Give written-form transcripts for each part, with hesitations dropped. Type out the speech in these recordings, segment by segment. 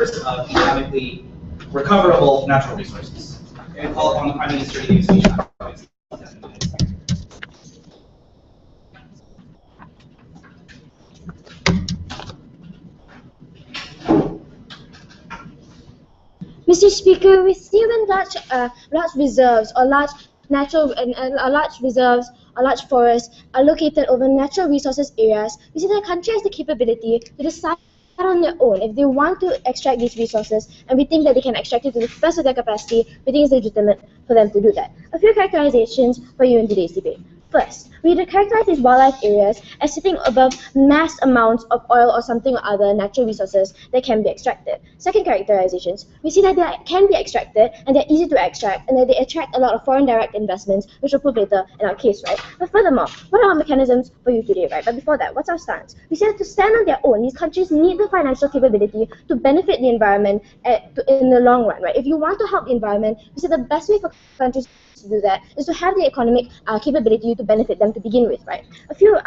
of economically recoverable natural resources. And call upon the Prime Minister to give a speech now. Mr. Speaker, we see when large reserves or large natural large reserves or large forests are located over natural resources areas, we see that the country has the capability to decide on their own if they want to extract these resources, and we think that they can extract it to the best of their capacity. We think it's legitimate for them to do that. A few characterizations for you in today's debate. First, we characterize these wildlife areas as sitting above mass amounts of oil or something or other natural resources that can be extracted. Second characterizations, we see that they can be extracted and they're easy to extract and that they attract a lot of foreign direct investments, which we'll prove later in our case, right? But furthermore, what are our mechanisms for you today, right? But before that, what's our stance? We say that to stand on their own, these countries need the financial capability to benefit the environment in the long run, right? If you want to help the environment, we say the best way for countries to do that is to have the economic capability to benefit them to begin with, right? A few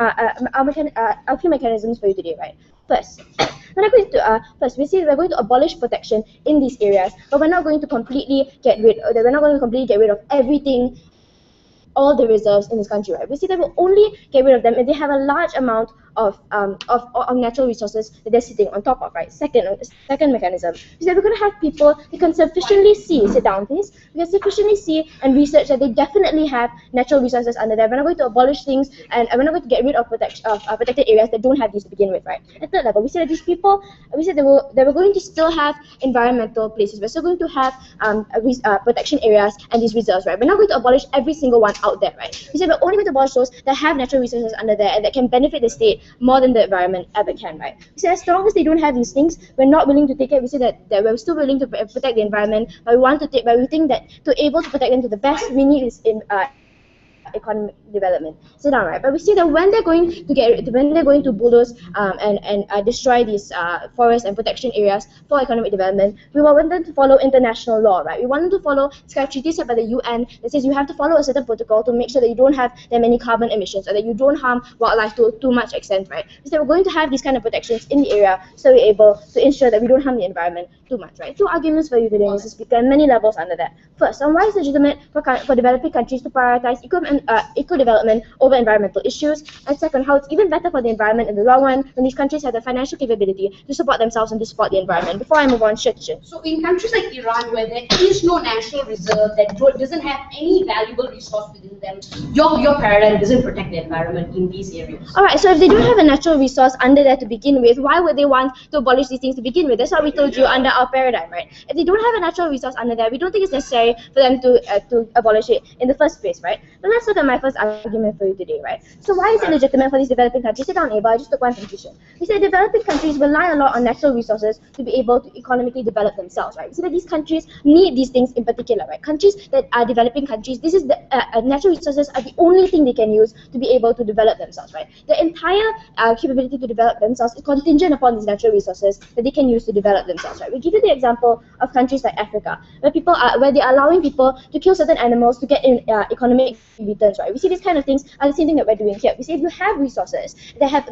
mechanisms for you today, right? First, we see we're going to abolish protection in these areas, but we're not going to completely get rid of everything, all the reserves in this country, right? We see that we'll only get rid of them if they have a large amount of natural resources that they're sitting on top of, right? Second mechanism is that we're going to have people who can sufficiently see, sit down please, we can sufficiently see and research that they definitely have natural resources under there. We're not going to abolish things and we're not going to get rid of protected areas that don't have these to begin with, right? At third level, we say that these people, we said that we're going to still have environmental places. We're still going to have protection areas and these reserves, right? We're not going to abolish every single one out there, right? We said we're only going to abolish those that have natural resources under there and that can benefit the state more than the environment ever can, right? So as long as they don't have these things, we're not willing to take it. We say that we're still willing to protect the environment, but we think that to able to protect them to the best, we need is in economic development. Sit down, right? But we see that when they're going to bulldoze and destroy these forests and protection areas for economic development, we want them to follow international law, right? We want them to follow this kind of treaty set by the UN that says you have to follow a certain protocol to make sure that you don't have that many carbon emissions or that you don't harm wildlife to too much extent, right? So we're going to have these kind of protections in the area so we're able to ensure that we don't harm the environment too much, right? Two arguments for you today, Mr. Speaker, and many levels under that. First, on why it's legitimate for developing countries to prioritize eco-development over environmental issues, and second, how it's even better for the environment in the long run when these countries have the financial capability to support themselves and to support the environment. Before I move on, Shichin. So in countries like Iran, where there is no national reserve, that doesn't have any valuable resource within them, your paradigm doesn't protect the environment in these areas. Alright, so if they don't have a natural resource under there to begin with, why would they want to abolish these things to begin with? That's what we told you under our paradigm, right? If they don't have a natural resource under there, we don't think it's necessary for them to abolish it in the first place, right? But let's look at my first argument for you today, right? So why is it legitimate for these developing countries? Sit down, Ava, I just took one conclusion. We say developing countries rely a lot on natural resources to be able to economically develop themselves, right? We say that these countries need these things in particular, right? Countries that are developing countries, this is the natural resources are the only thing they can use to be able to develop themselves, right? The entire capability to develop themselves is contingent upon these natural resources that they can use to develop themselves, right? We give you the example of countries like Africa, where they are allowing people to kill certain animals to get economic returns, right? We see these kind of things are the same thing that we're doing here. We say if you have resources that have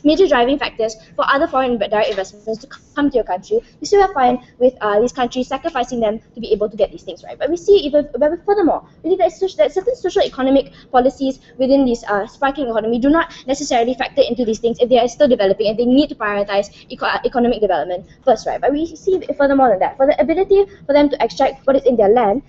major driving factors for other foreign direct investments to come to your country, we still are fine with these countries sacrificing them to be able to get these things, right? But we see furthermore, we think that certain social economic policies within this sparking economy do not necessarily factor into these things if they are still developing and they need to prioritize economic development first, right? But we see furthermore than that, for the ability for them to extract what is in their land,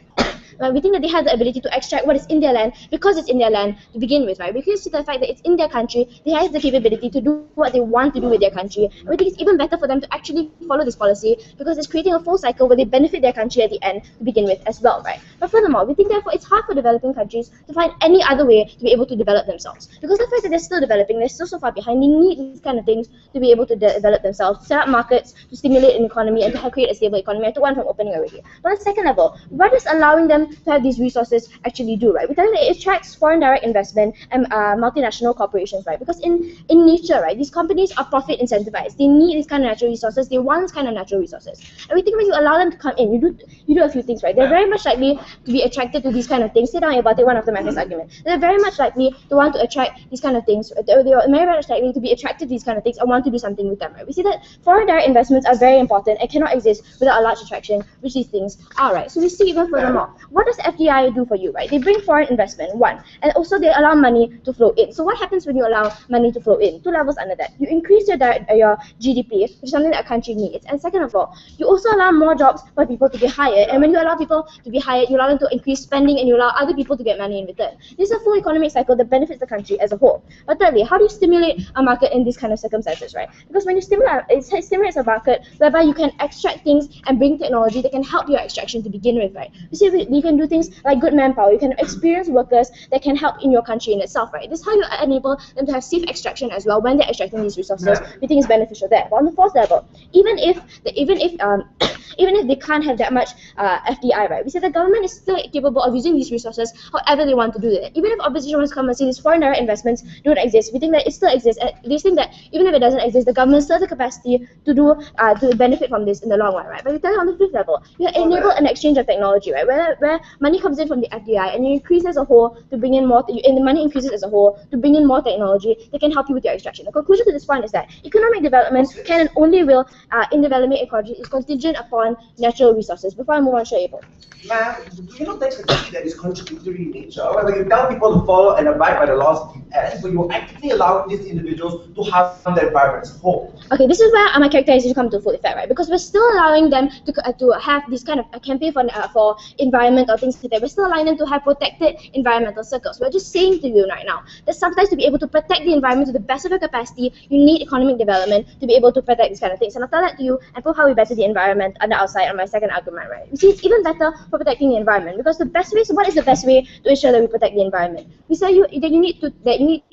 we think that they have the ability to extract what is in their land because it's in their land to begin with, right? Because of the fact that it's in their country, they have the capability to do what they want to do with their country. And we think it's even better for them to actually follow this policy because it's creating a full cycle where they benefit their country at the end to begin with as well, right? But furthermore, we think therefore it's hard for developing countries to find any other way to be able to develop themselves. Because the fact that they're still developing, they're still so far behind, they need these kind of things to be able to develop themselves, set up markets to stimulate an economy and to create a stable economy. I took one from opening already. But on the second level, what is allowing them them to have these resources actually do, right? We tell them that it attracts foreign direct investment and multinational corporations, right? Because in nature, right, these companies are profit incentivized. They need these kind of natural resources. They want this kind of natural resources. And we think when you allow them to come in, you do a few things, right? They're very much likely to be attracted to these kind of things. Sit down about it, one of the Mathis argument. They're very much likely to want to attract these kind of things. They are very much likely to be attracted to these kind of things and want to do something with them, right? We see that foreign direct investments are very important and cannot exist without a large attraction, which these things are, right? So we see even furthermore, what does FDI do for you, right? They bring foreign investment, one, and also they allow money to flow in. So what happens when you allow money to flow in? Two levels under that. You increase your GDP, which is something that a country needs. And second of all, you also allow more jobs for people to be hired. And when you allow people to be hired, you allow them to increase spending and you allow other people to get money in return. This is a full economic cycle that benefits the country as a whole. But thirdly, how do you stimulate a market in these kind of circumstances, right? Because when you stimulate, it stimulates a market whereby you can extract things and bring technology that can help your extraction to begin with, right? You see, we can do things like good manpower. You can experience workers that can help in your country in itself, right? This is how you enable them to have safe extraction as well when they're extracting these resources. We think it's beneficial there. But on the fourth level, even if they can't have that much FDI, right? We say the government is still capable of using these resources however they want to do it. Even if opposition wants to come and say these foreign direct investments don't exist, we think that it still exists. They think that even if it doesn't exist, the government still has the capacity to do to benefit from this in the long run, right? But we tell you on the fifth level, you enable an exchange of technology, right? Where money comes in from the FDI and you increase as a whole to bring in more, and the money increases as a whole to bring in more technology that can help you with your extraction. The conclusion to this point is that economic development can and only will in developing ecology is contingent upon natural resources. Before I move on, Abel. Ma'am, do you know there's a key that is contributory in nature, where you tell people to follow and abide by the laws of the US, but you actively allow these individuals to harm the environment as a whole? Okay, this is where my characterization comes to full effect, right? Because we're still allowing them to have this kind of a campaign for environment or things like that. We're still allowing them to have protected environmental circles. We're just saying to you right now that sometimes to be able to protect the environment to the best of your capacity, you need economic development to be able to protect these kind of things. And I'll tell that to you and prove how we better the environment on the outside on my second argument, right? You see, it's even better for protecting the environment because the best way. So what is the best way to ensure that we protect the environment? We say that you need two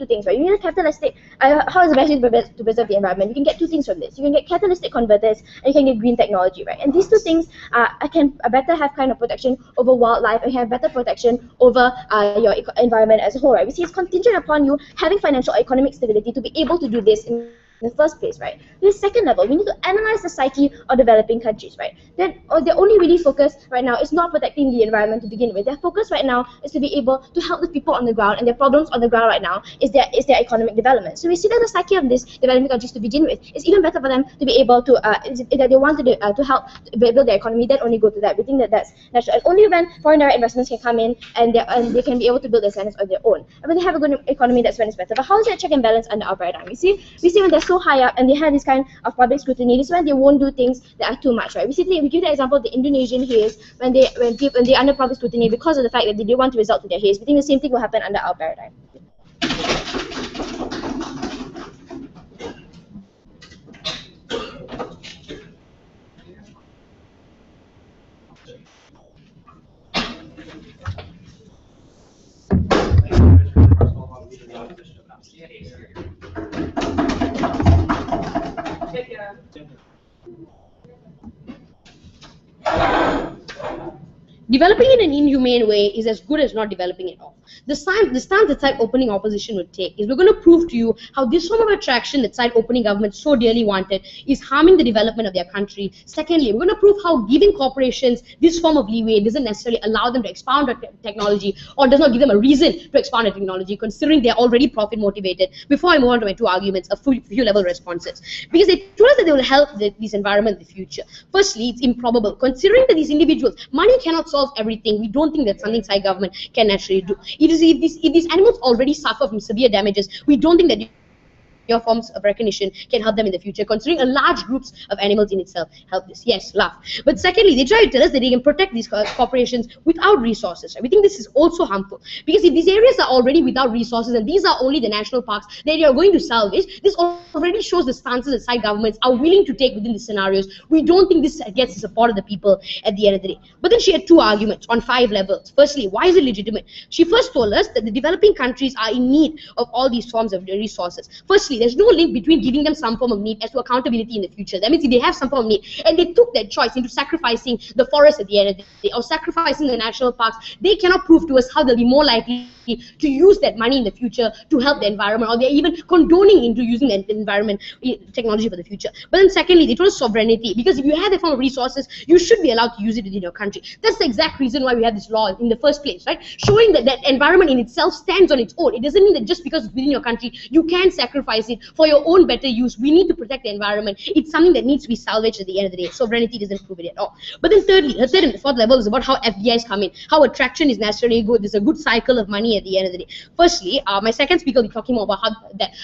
things, right? You need a capitalistic. How is the best way to preserve the environment? You can get two things from this. You can get catalytic converters and you can get green technology, right? And these two things can better have kind of protection over wildlife and have better protection over your environment as a whole, right? We see it's contingent upon you having financial or economic stability to be able to do this in the first place, right? The second level, we need to analyze the psyche of developing countries, right? Their only really focus right now is not protecting the environment to begin with. Their focus right now is to be able to help the people on the ground, and their problems on the ground right now is their economic development. So we see that the psyche of these developing countries to begin with is even better for them to be able to that they want to help build their economy. Then only go to that. We think that that's natural, and only when foreign direct investments can come in and they can be able to build their standards on their own. And when they have a good economy, that's when it's better. But how is that check and balance under our paradigm? We see when they're so high up and they have this kind of public scrutiny, this is when they won't do things that are too much, right? We give the example of the Indonesian haze when they're under public scrutiny because of the fact that they didn't want to resort to their haze. We think the same thing will happen under our paradigm. Developing in an inhumane way is as good as not developing at all. The stance that side opening opposition would take is we're going to prove to you how this form of attraction that side opening government so dearly wanted is harming the development of their country. Secondly, we're going to prove how giving corporations this form of leeway doesn't necessarily allow them to expound technology or does not give them a reason to expand technology, considering they're already profit motivated. Before I move on to my two arguments, a few level responses. Because they told us that they will help this environment in the future. Firstly, it's improbable. Considering that these individuals, money cannot solve everything, we don't think that's something side government can naturally do. If these animals already suffer from severe damages, we don't think that your forms of recognition can help them in the future, considering a large groups of animals in itself help this. Yes, laugh. But secondly, they try to tell us that they can protect these corporations without resources. Right? We think this is also harmful, because if these areas are already without resources and these are only the national parks that you are going to salvage, this already shows the stances that side governments are willing to take within the scenarios. We don't think this gets the support of the people at the end of the day. But then she had two arguments on 5 levels. Firstly, why is it legitimate? She first told us that the developing countries are in need of all these forms of resources. Firstly, firstly, there's no link between giving them some form of need as to accountability in the future. That means if they have some form of need and they took that choice into sacrificing the forest at the end of the day or sacrificing the national parks, they cannot prove to us how they'll be more likely to use that money in the future to help the environment, or they're even condoning into using the environment technology for the future. But then secondly, they told us sovereignty, because if you have that form of resources, you should be allowed to use it within your country. That's the exact reason why we have this law in the first place, right? Showing that that environment in itself stands on its own. It doesn't mean that just because it's within your country, you can sacrifice it for your own better use. We need to protect the environment. It's something that needs to be salvaged at the end of the day. Sovereignty doesn't prove it at all. But then thirdly, the third and fourth level is about how FDIs come in, how attraction is necessarily good. There's a good cycle of money at the end of the day. Firstly, my second speaker will be talking more about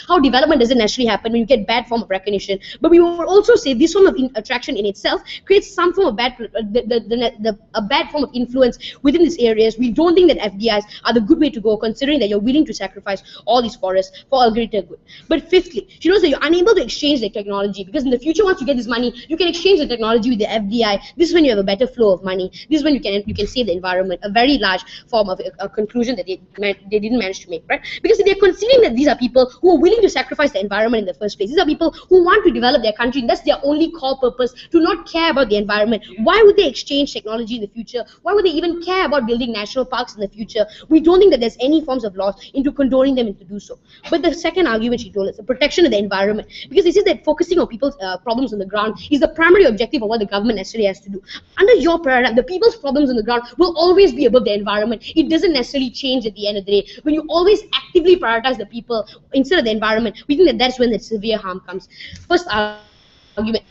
how development doesn't naturally happen when you get bad form of recognition. But we will also say this form of attraction in itself creates some form of a bad form of influence within these areas. We don't think that FDIs are the good way to go, considering that you're willing to sacrifice all these forests for a greater good. But fifthly, she knows that you're unable to exchange the technology, because in the future, once you get this money, you can exchange the technology with the FDI. This is when you have a better flow of money. This is when you can save the environment. A very large form of a conclusion that they didn't manage to make, right? Because they're considering that these are people who are willing to sacrifice the environment in the first place. These are people who want to develop their country, and that's their only core purpose, to not care about the environment. Why would they exchange technology in the future? Why would they even care about building national parks in the future? We don't think that there's any forms of laws into condoning them to do so. But the second argument she told us, the protection of the environment, because this is that focusing on people's problems on the ground is the primary objective of what the government necessarily has to do. Under your paradigm, the people's problems on the ground will always be above the environment. It doesn't necessarily change at the end of the day. When you always actively prioritize the people instead of the environment, we think that that's when the severe harm comes. First argument,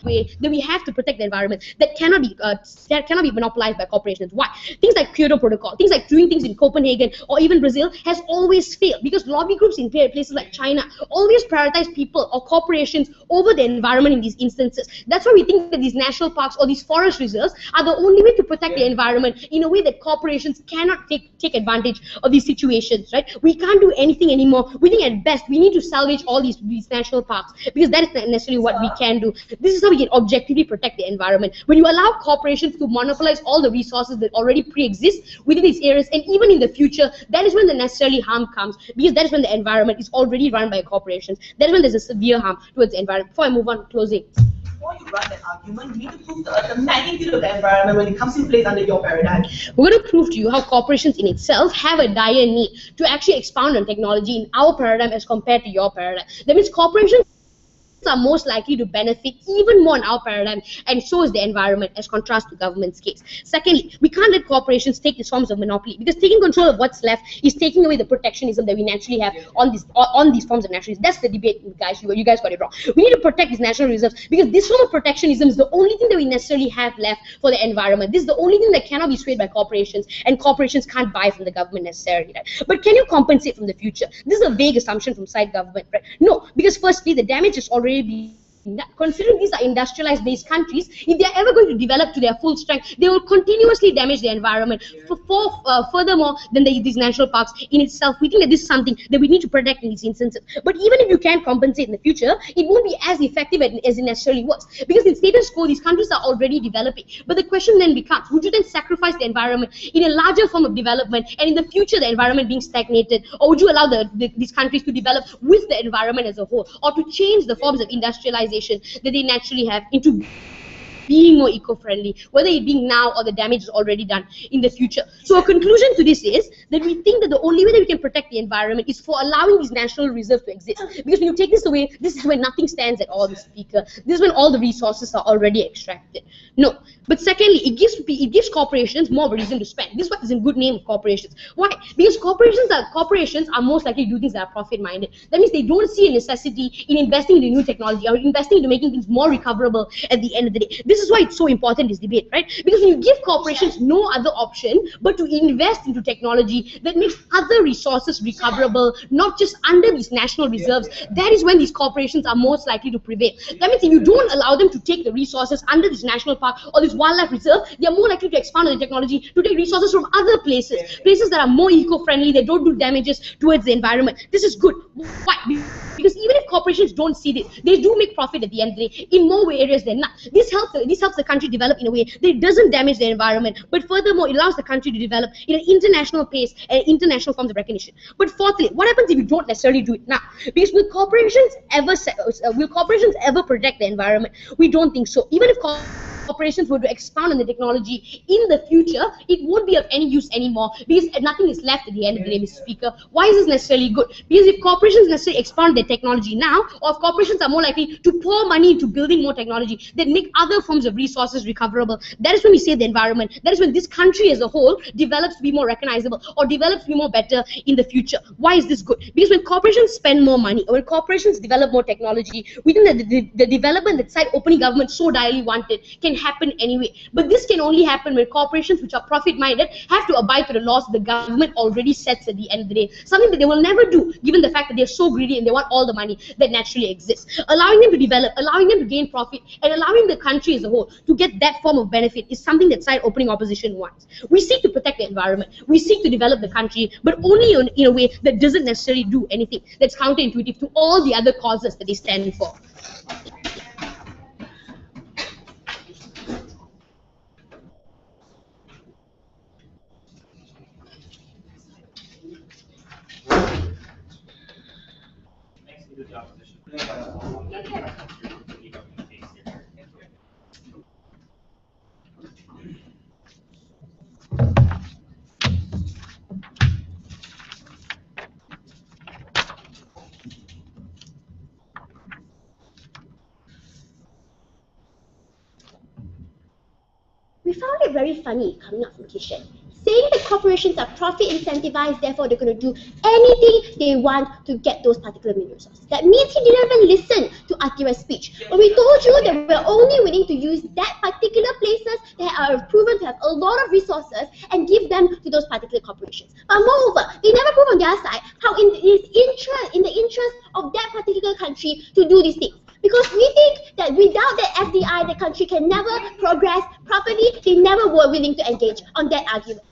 way that we have to protect the environment that cannot be monopolized by corporations. Why? Things like Kyoto Protocol, things like doing things in Copenhagen or even Brazil has always failed, because lobby groups in places like China always prioritize people or corporations over the environment in these instances. That's why we think that these national parks or these forest reserves are the only way to protect the environment in a way that corporations cannot take advantage of these situations, right? We can't do anything anymore. We think at best we need to salvage all these national parks, because that is not necessarily what we can do. This is how we can objectively protect the environment. When you allow corporations to monopolize all the resources that already pre-exist within these areas, and even in the future, that is when the necessarily harm comes, because that is when the environment is already run by corporations. That is when there's a severe harm towards the environment. Before I move on, closing. Before you run that argument, you need to prove the magnitude of the environment when it comes in place under your paradigm. We're going to prove to you how corporations in itself have a dire need to actually expound on technology in our paradigm as compared to your paradigm. That means corporations are most likely to benefit even more in our paradigm, and so is the environment, as contrast to government's case. Secondly, we can't let corporations take these forms of monopoly, because taking control of what's left is taking away the protectionism that we naturally have on these forms of nationalism. That's the debate, guys. You guys got it wrong. We need to protect these national reserves, because this form of protectionism is the only thing that we necessarily have left for the environment. This is the only thing that cannot be swayed by corporations, and corporations can't buy from the government necessarily, right? But can you compensate from the future? This is a vague assumption from side government, right? No, because firstly, the damage is already be considering these are industrialized based countries. If they are ever going to develop to their full strength, they will continuously damage the environment. Furthermore than these national parks in itself, we think that this is something that we need to protect in these instances. But even if you can compensate in the future, it won't be as effective as it necessarily was, because in status quo these countries are already developing. But the question then becomes, would you then sacrifice the environment in a larger form of development, and in the future the environment being stagnated, or would you allow these countries to develop with the environment as a whole, or to change the forms of industrialization that they naturally have into being more eco-friendly, whether it being now or the damage is already done in the future? So a conclusion to this is that we think that the only way that we can protect the environment is for allowing these national reserves to exist. Because when you take this away, this is when nothing stands at all, Mr. Speaker. This is when all the resources are already extracted. No. But secondly, it gives corporations more of a reason to spend. This is what is in good name of corporations. Why? Because corporations are most likely to do things that are profit-minded. That means they don't see a necessity in investing in new technology or investing into making things more recoverable at the end of the day. This is why it's so important, this debate, right? Because when you give corporations no other option but to invest into technology that makes other resources recoverable, not just under these national reserves, that is when these corporations are most likely to prevail. That means if you don't allow them to take the resources under this national park or this wildlife reserve, they are more likely to expand on the technology to take resources from other places that are more eco-friendly, that don't do damages towards the environment. This is good. Why? Because even if corporations don't see this, they do make profit at the end of the day in more areas than not. This helps the this helps the country develop in a way that it doesn't damage the environment, but furthermore, it allows the country to develop in an international pace and international forms of recognition. But fourthly, what happens if you don't necessarily do it now? Because will corporations ever protect the environment? We don't think so. Even if corporations were to expand on the technology in the future, it won't be of any use anymore because nothing is left at the end of the day, Mr. Speaker. Why is this necessarily good? Because if corporations necessarily expand their technology now, or if corporations are more likely to pour money into building more technology that make other forms of resources recoverable, that is when we save the environment. That is when this country as a whole develops to be more recognizable or develops to be more better in the future. Why is this good? Because when corporations spend more money, or when corporations develop more technology, we think that the development that side opening government so direly wanted can happen anyway. But this can only happen when corporations which are profit-minded have to abide by the laws the government already sets at the end of the day. Something that they will never do, given the fact that they're so greedy and they want all the money that naturally exists. Allowing them to develop, allowing them to gain profit, and allowing the country as a whole to get that form of benefit is something that side opening opposition wants. We seek to protect the environment, we seek to develop the country, but only in a way that doesn't necessarily do anything that's counterintuitive to all the other causes that they stand for. We found it very funny coming up from Kishan, saying that corporations are profit incentivized, therefore they're going to do anything they want to get those particular mineral resources. That means he didn't even listen to Atira's speech. But we told you that we're only willing to use that particular places that are proven to have a lot of resources and give them to those particular corporations. But moreover, they never prove on their side how in the interest of that particular country to do these things. Because we think that without that FDI, the country can never progress properly. They never were willing to engage on that argument.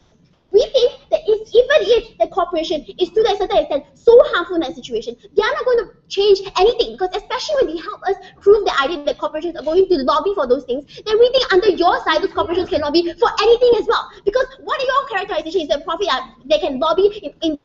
We think that even if the corporation is to a certain extent so harmful in that situation, they are not going to change anything. Because especially when they help us prove the idea that corporations are going to lobby for those things, then we think under your side, those corporations can lobby for anything as well. Because what your characterization is that profit they can lobby in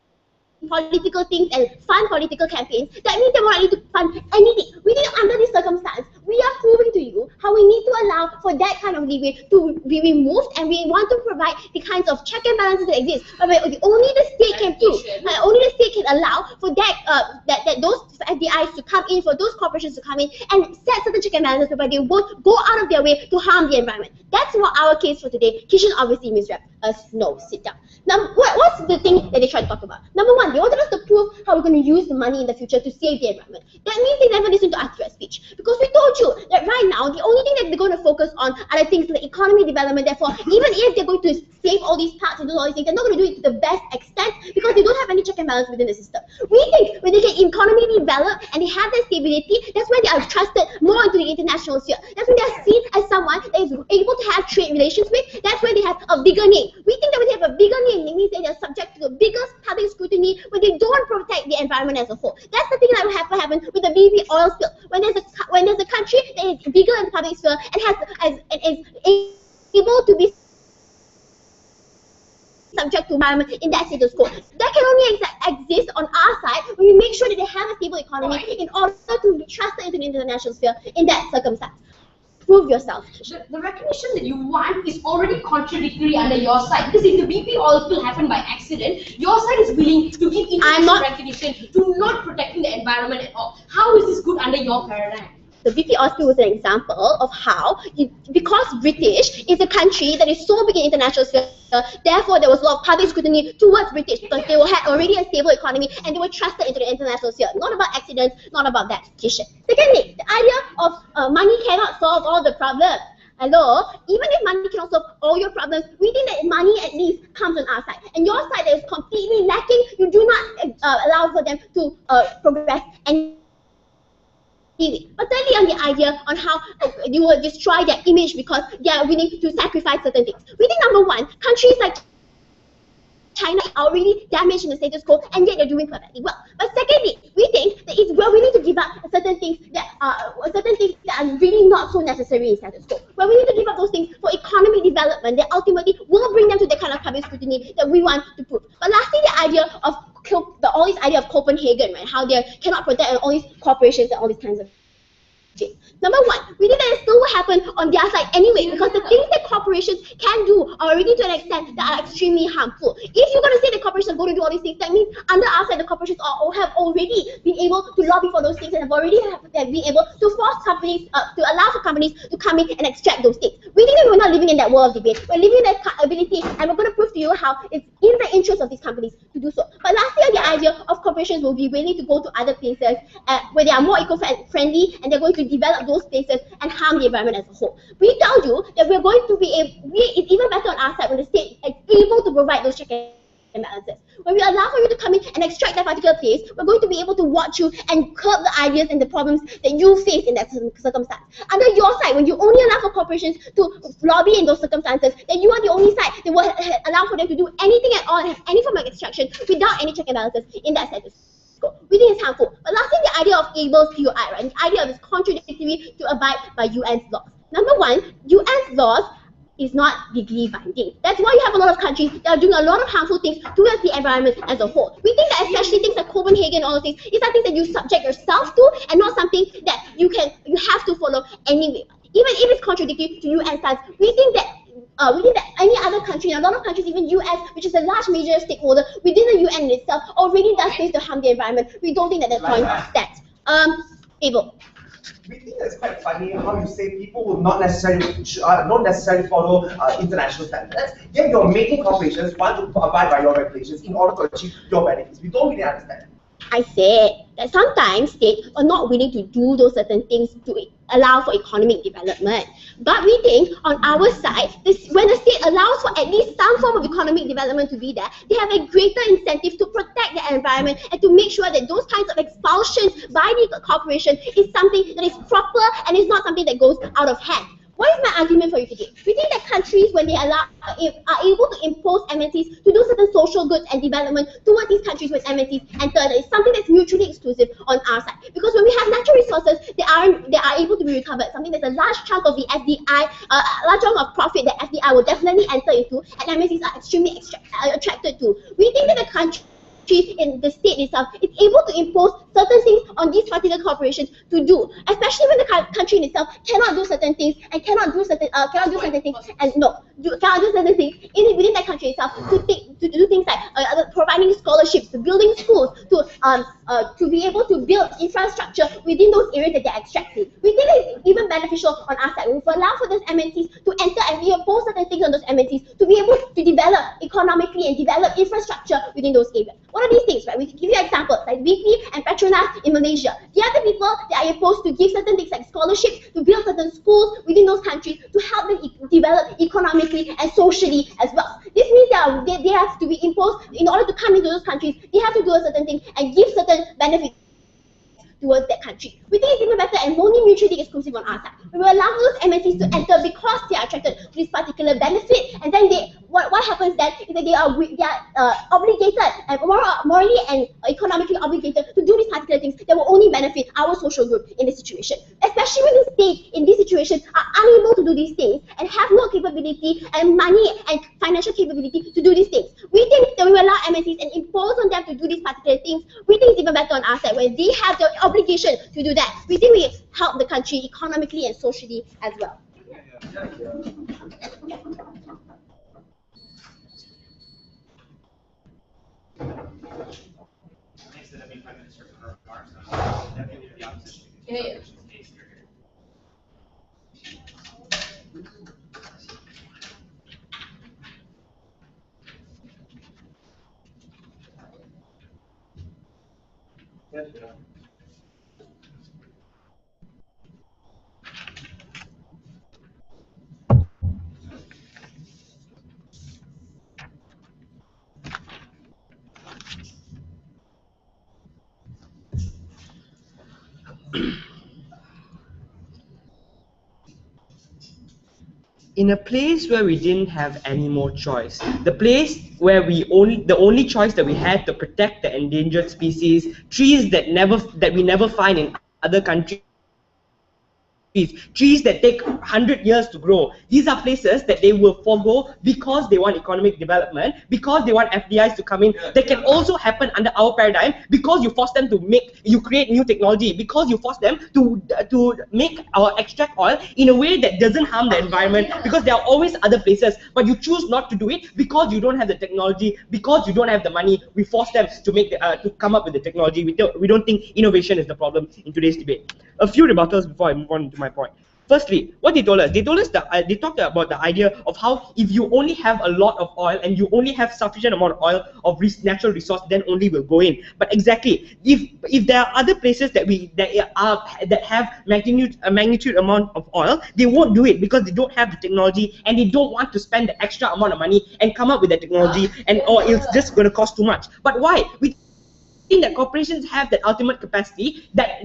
political things and fund political campaigns, that means they're more likely to fund anything. We think under this circumstance, we are proving to you how we need to allow for that kind of leeway to be removed, and we want to provide the kinds of check and balances that exist. But only the state can prove, only the state can allow for that that those FDIs to come in, for those corporations to come in and set certain check and balances whereby they won't go out of their way to harm the environment. That's what our case for today. Kishan obviously misread us. No, sit down. Now, what's the thing that they try to talk about? Number one, they wanted us to prove how we're going to use the money in the future to save the environment. That means they never listened to Atira's speech. Because we told you that right now, the only thing that they're going to focus on are the things like economy development. Therefore, even if they're going to save all these parts and do all these things, they're not going to do it to the best extent because they don't have any check and balance within the system. We think when they get economy developed and they have that stability, that's when they are trusted more into the international sphere. That's when they are seen as someone that is able to have trade relations with. That's when they have a bigger name. We think that when they have a bigger name, it means that they're subject to the biggest public scrutiny when they don't protect the environment as a whole. That's the thing that will happen with the BP oil spill. When there's a country that is bigger in the public sphere and is able to be subject to environment in that status quo. That can only exist on our side when we make sure that they have a stable economy in order to be trusted into the international sphere in that circumstance. Prove yourself. The recognition that you want is already contradictory under your side, because if the BP oil spill happened by accident, your side is willing to give international recognition to not protecting the environment at all. How is this good under your paradigm? The BP oil spill was an example of how, because British is a country that is so big in international sphere, therefore there was a lot of public scrutiny towards British because they had already a stable economy and they were trusted into the international sphere. Not about accidents, not about that. Secondly, the idea of money cannot solve all the problems. Hello, even if money cannot solve all your problems, we think that money at least comes on our side. And your side that is completely lacking, you do not allow for them to progress and but thirdly, on the idea on how you will destroy their image because they are willing to sacrifice certain things. We think number one, countries like China are really damaged in the status quo and yet they're doing perfectly well. But secondly, we think that if we're willing to give up certain things that certain things that are really not so necessary in status quo. When we need to give up those things for economic development, that ultimately will bring them to the kind of public scrutiny that we want to put. But lastly, the idea of all this idea of Copenhagen, right? How they cannot protect all these corporations and all these kinds of things. Number one, we think that it still will happen on their side anyway, because the things that corporations can do are already to an extent that are extremely harmful. If you're going to say that corporations are going to do all these things, that means under our side, the corporations have already been able to lobby for those things and have already been able to force companies, to allow for companies to come in and extract those things. We think that we're not living in that world of debate. We're living in that ability, and we're going to prove to you how it's in the interest of these companies to do so. But lastly, on the idea of corporations will be willing to go to other places where they are more eco-friendly, and they're going to develop those places and harm the environment as a whole. We tell you that we're going to be it's even better on our side when the state is able to provide those check and balances. When we allow for you to come in and extract that particular place, we're going to be able to watch you and curb the ideas and the problems that you face in that circumstance. Under your side, when you only allow for corporations to lobby in those circumstances, then you are the only side that will allow for them to do anything at all and have any form of extraction without any check and balances in that status. We think it's harmful. But lastly, the idea of Abel's POI, right? The idea of it's contradictory to abide by UN's laws. Number one, UN's laws is not legally binding. That's why you have a lot of countries that are doing a lot of harmful things towards the environment as a whole. We think that especially things like Copenhagen and all those things is something that you subject yourself to and not something that you have to follow anyway. Even if it's contradictory to UN stance, we think that any other country, a lot of countries, even US, which is a large major stakeholder within the UN itself, already does things to harm the environment. We don't think that that point stands. Abel. We think that's quite funny how you say people will not necessarily follow international standards. Yet you're making corporations want to abide by your regulations in order to achieve your benefits. We don't really understand. I said that sometimes states are not willing to do those certain things to allow for economic development. But we think on our side, when the state allows for at least some form of economic development to be there, they have a greater incentive to protect the environment and to make sure that those kinds of expulsions by the corporation is something that is proper and is not something that goes out of hand. What is my argument for you today? We think that countries, when they are able to impose MNCs to do certain social goods and development towards these countries when MNCs enter, is something that's mutually exclusive on our side. Because when we have natural resources that are able to be recovered, something that's a large chunk of the FDI, a large chunk of profit that FDI will definitely enter into, and MNCs are extremely attracted to. We think that the country in the state itself is able to impose certain things on these particular corporations to do, especially when the country in itself cannot do certain things and cannot do certain things within that country itself to do things like providing scholarships, to building schools, to be able to build infrastructure within those areas that they're extracting. We think it's even beneficial on our side. We allow for those MNCs to enter and we impose certain things on those MNCs to be able to develop economically and develop infrastructure within those areas. What are these things, right? We can give you examples like BP and Petronas in Malaysia. They are the people that are supposed to give certain things like scholarships to build certain schools within those countries to help them develop economically and socially as well. This means that they have to be imposed in order to come into those countries. They have to do a certain thing and give certain benefits towards that country. We think it's even better and only mutually exclusive on our side. We will allow those MNCs to enter because they are attracted to this particular benefit, and then what happens then is that they are obligated and morally and economically obligated to do these particular things that will only benefit our social group in this situation. Especially when the state in this situation are unable to do these things and have no capability and money and financial capability to do these things. We think that we will allow MNCs and impose on them to do these particular things. We think it's even better on our side when they have the obligation to do that. We think we help the country economically and socially as well. Thanks to Deputy Prime Minister for her remarks. Deputy of the Opposition. Yeah. In a place where we didn't have any more choice, the place where the only choice that we had to protect the endangered species, trees that we never find in other countries trees that take 100 years to grow. These are places that they will forego because they want economic development, because they want FDIs to come in. That can also happen under our paradigm because you force them to create new technology, because you force them to make or extract oil in a way that doesn't harm the environment, because there are always other places, but you choose not to do it because you don't have the technology, because you don't have the money. We force them to to come up with the technology. We don't think innovation is the problem in today's debate. A few rebuttals before I move on to my point. Firstly, what they told us that they talked about the idea of how if you only have a lot of oil and you only have sufficient amount of oil of natural resource, then only will go in. But exactly, if there are other places that have magnitude amount of oil, they won't do it because they don't have the technology and they don't want to spend the extra amount of money and come up with the technology, or it's just going to cost too much. But why? We think that corporations have that ultimate capacity, that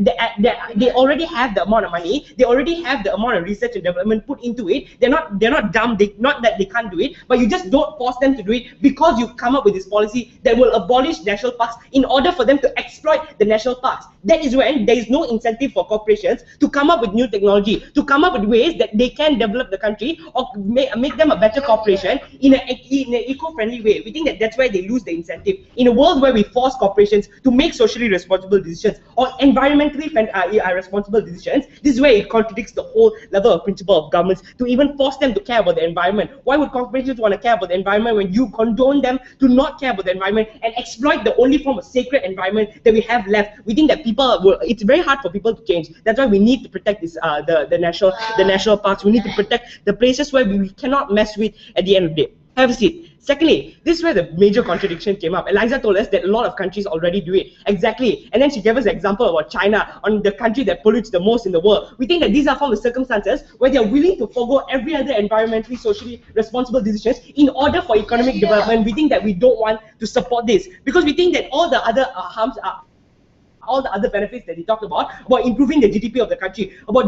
they already have the amount of money, they already have the amount of research and development put into it. They're not dumb. Not that they can't do it, but you just don't force them to do it because you come up with this policy that will abolish national parks in order for them to exploit the national parks. That is when there is no incentive for corporations to come up with new technology, to come up with ways that they can develop the country or make them a better corporation in an eco-friendly way. We think that that's where they lose the incentive. In a world where we force corporations to make socially responsible decisions or environmentally responsible decisions, this is where it contradicts the whole level of principle of governments to even force them to care about the environment. Why would corporations want to care about the environment when you condone them to not care about the environment and exploit the only form of sacred environment that we have left? We think that it's very hard for people to change. That's why we need to protect this the national parks. We need to protect the places where we cannot mess with at the end of the day. Have a seat. Secondly, this is where the major contradiction came up. Eliza told us that a lot of countries already do it. Exactly. And then she gave us an example about China, on the country that pollutes the most in the world. We think that these are from the circumstances where they are willing to forego every other environmentally, socially responsible decisions in order for economic development. We think that we don't want to support this because we think that all the other harms are all the other benefits that he talked about improving the GDP of the country, about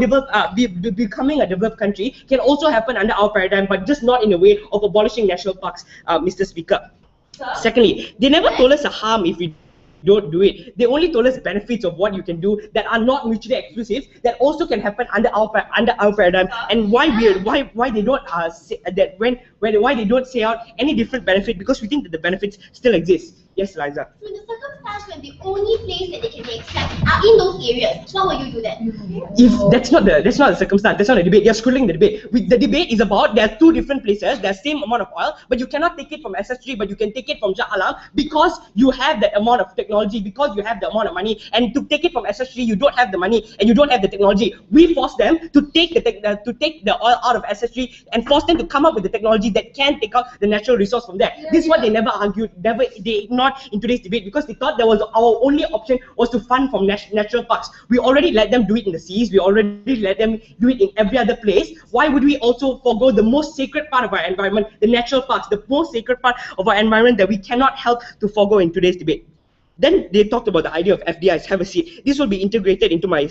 becoming a developed country, can also happen under our paradigm, but just not in a way of abolishing national parks, Mr. Speaker. Secondly, they never told us a harm if we don't do it. They only told us benefits of what you can do that are not mutually exclusive, that also can happen under our paradigm, and why they don't say that why they don't say out any different benefit, because we think that the benefits still exist. Yes, Liza. So in the circumstance when the only place that they can make snacks are in those areas, how will you do that? If that's not the circumstance, that's not the debate. You're scrolling the debate. The debate is about there are two different places, there's same amount of oil, but you cannot take it from SSG, but you can take it from Shah Alam because you have that amount of technology, because you have the amount of money, and to take it from SSG, you don't have the money and you don't have the technology. We force them to take the oil out of SSG and force them to come up with the technology that can take out the natural resource from there. This is what they never argued. They ignored in today's debate because they thought our only option was to fund from natural parks. We already let them do it in the seas. We already let them do it in every other place. Why would we also forego the most sacred part of our environment, the natural parks, the most sacred part of our environment that we cannot help to forego in today's debate? Then they talked about the idea of FDIs. Have a seat. This will be integrated into my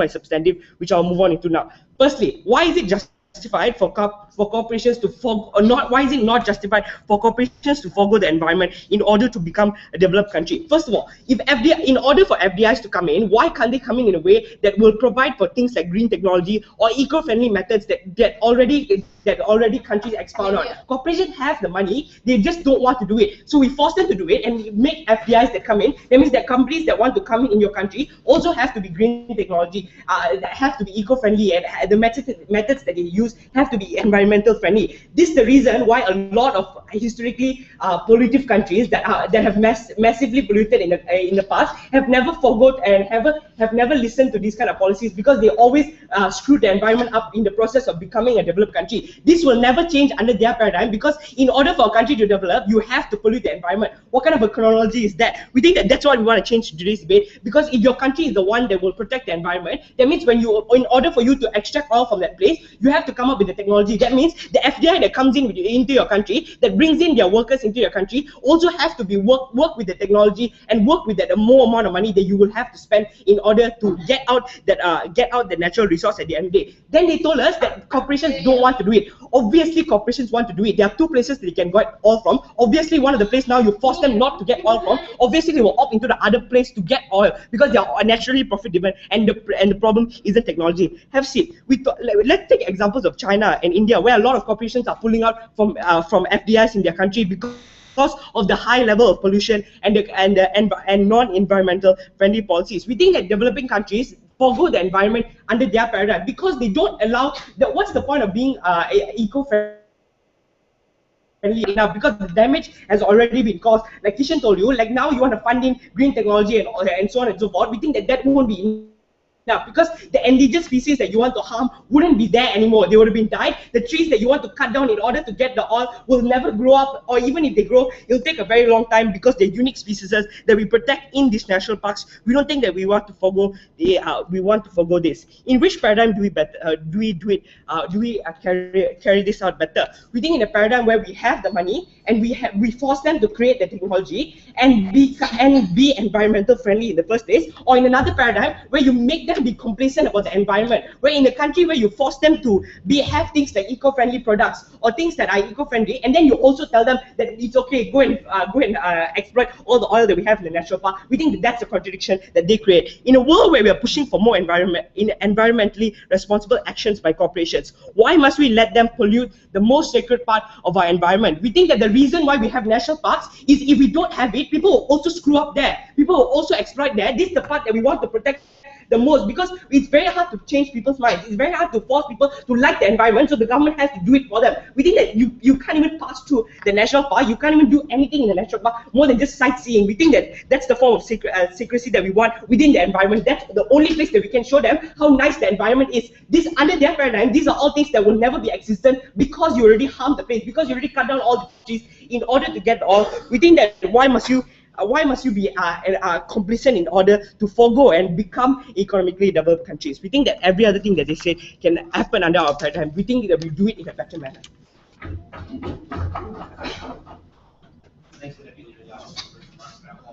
substantive, which I'll move on into now. Firstly, why is it justified for corporations to forgo, or not? Why is it not justified for corporations to forgo the environment in order to become a developed country? First of all, in order for FDIs to come in, why can't they come in a way that will provide for things like green technology or eco-friendly methods that already countries expound on? Corporations have the money, they just don't want to do it. So we force them to do it and make FDIs that come in. That means that companies that want to come in your country also have to be green technology, have to be eco-friendly, and the methods that they use have to be environmental friendly. This is the reason why a lot of historically pollutive countries that have massively polluted in the past have never forgot and have never listened to these kind of policies, because they always screwed the environment up in the process of becoming a developed country. This will never change under their paradigm, because in order for a country to develop, you have to pollute the environment. What kind of a chronology is that? We think that that's what we want to change today's debate, because if your country is the one that will protect the environment, that means in order for you to extract oil from that place, you have to come up with the technology. That means the FDI that comes into your country, that brings in their workers into your country, also has to be work with the technology and work with the more amount of money that you will have to spend in order to get out the natural resource at the end of the day. Then they told us that corporations don't want to do it. Obviously, corporations want to do it. There are two places that they can get oil from. Obviously, one of the places now you force them not to get oil from. Obviously, they will opt into the other place to get oil because they are naturally profit driven, and the problem isn't technology. Have seen let's take examples of China and India, where a lot of corporations are pulling out from FDIs in their country because of the high level of pollution and non-environmental friendly policies. We think that developing countries forgo the environment under their paradigm because they don't allow what's the point of being eco-friendly now, because the damage has already been caused. Like Kishan told you, like now you want to fund in green technology and so on and so forth. We think that won't be enough because the endangered species that you want to harm wouldn't be there anymore. They would have been died. The trees that you want to cut down in order to get the oil will never grow up, or even if they grow, it'll take a very long time because they're unique species that we protect in these national parks. We don't think that we want to forgo this. In which paradigm do we carry this out better? We think in a paradigm where we have the money and we force them to create the technology and be environmental friendly in the first place, or in another paradigm where you make them be complacent about the environment, where in a country where you force them to have things like eco-friendly products or things that are eco-friendly, and then you also tell them that it's okay, go and exploit all the oil that we have in the national park. We think that that's a contradiction that they create. In a world where we are pushing for more environmentally responsible actions by corporations, why must we let them pollute the most sacred part of our environment? We think that the reason why we have national parks is if we don't have it, people will also screw up there. People will also exploit there. This is the part that we want to protect the most, because it's very hard to change people's minds. It's very hard to force people to like the environment, so the government has to do it for them. We think that you can't even pass through the national park, you can't even do anything in the national park more than just sightseeing. We think that that's the form of secrecy that we want within the environment. That's the only place that we can show them how nice the environment is. This, under their paradigm, these are all things that will never be existent because you already harmed the place, because you already cut down all the trees in order to get all. We think that why must you be complacent in order to forego and become economically developed countries? We think that every other thing that they say can happen under our paradigm. We think that we do it in a better manner. Thanks for that. Member of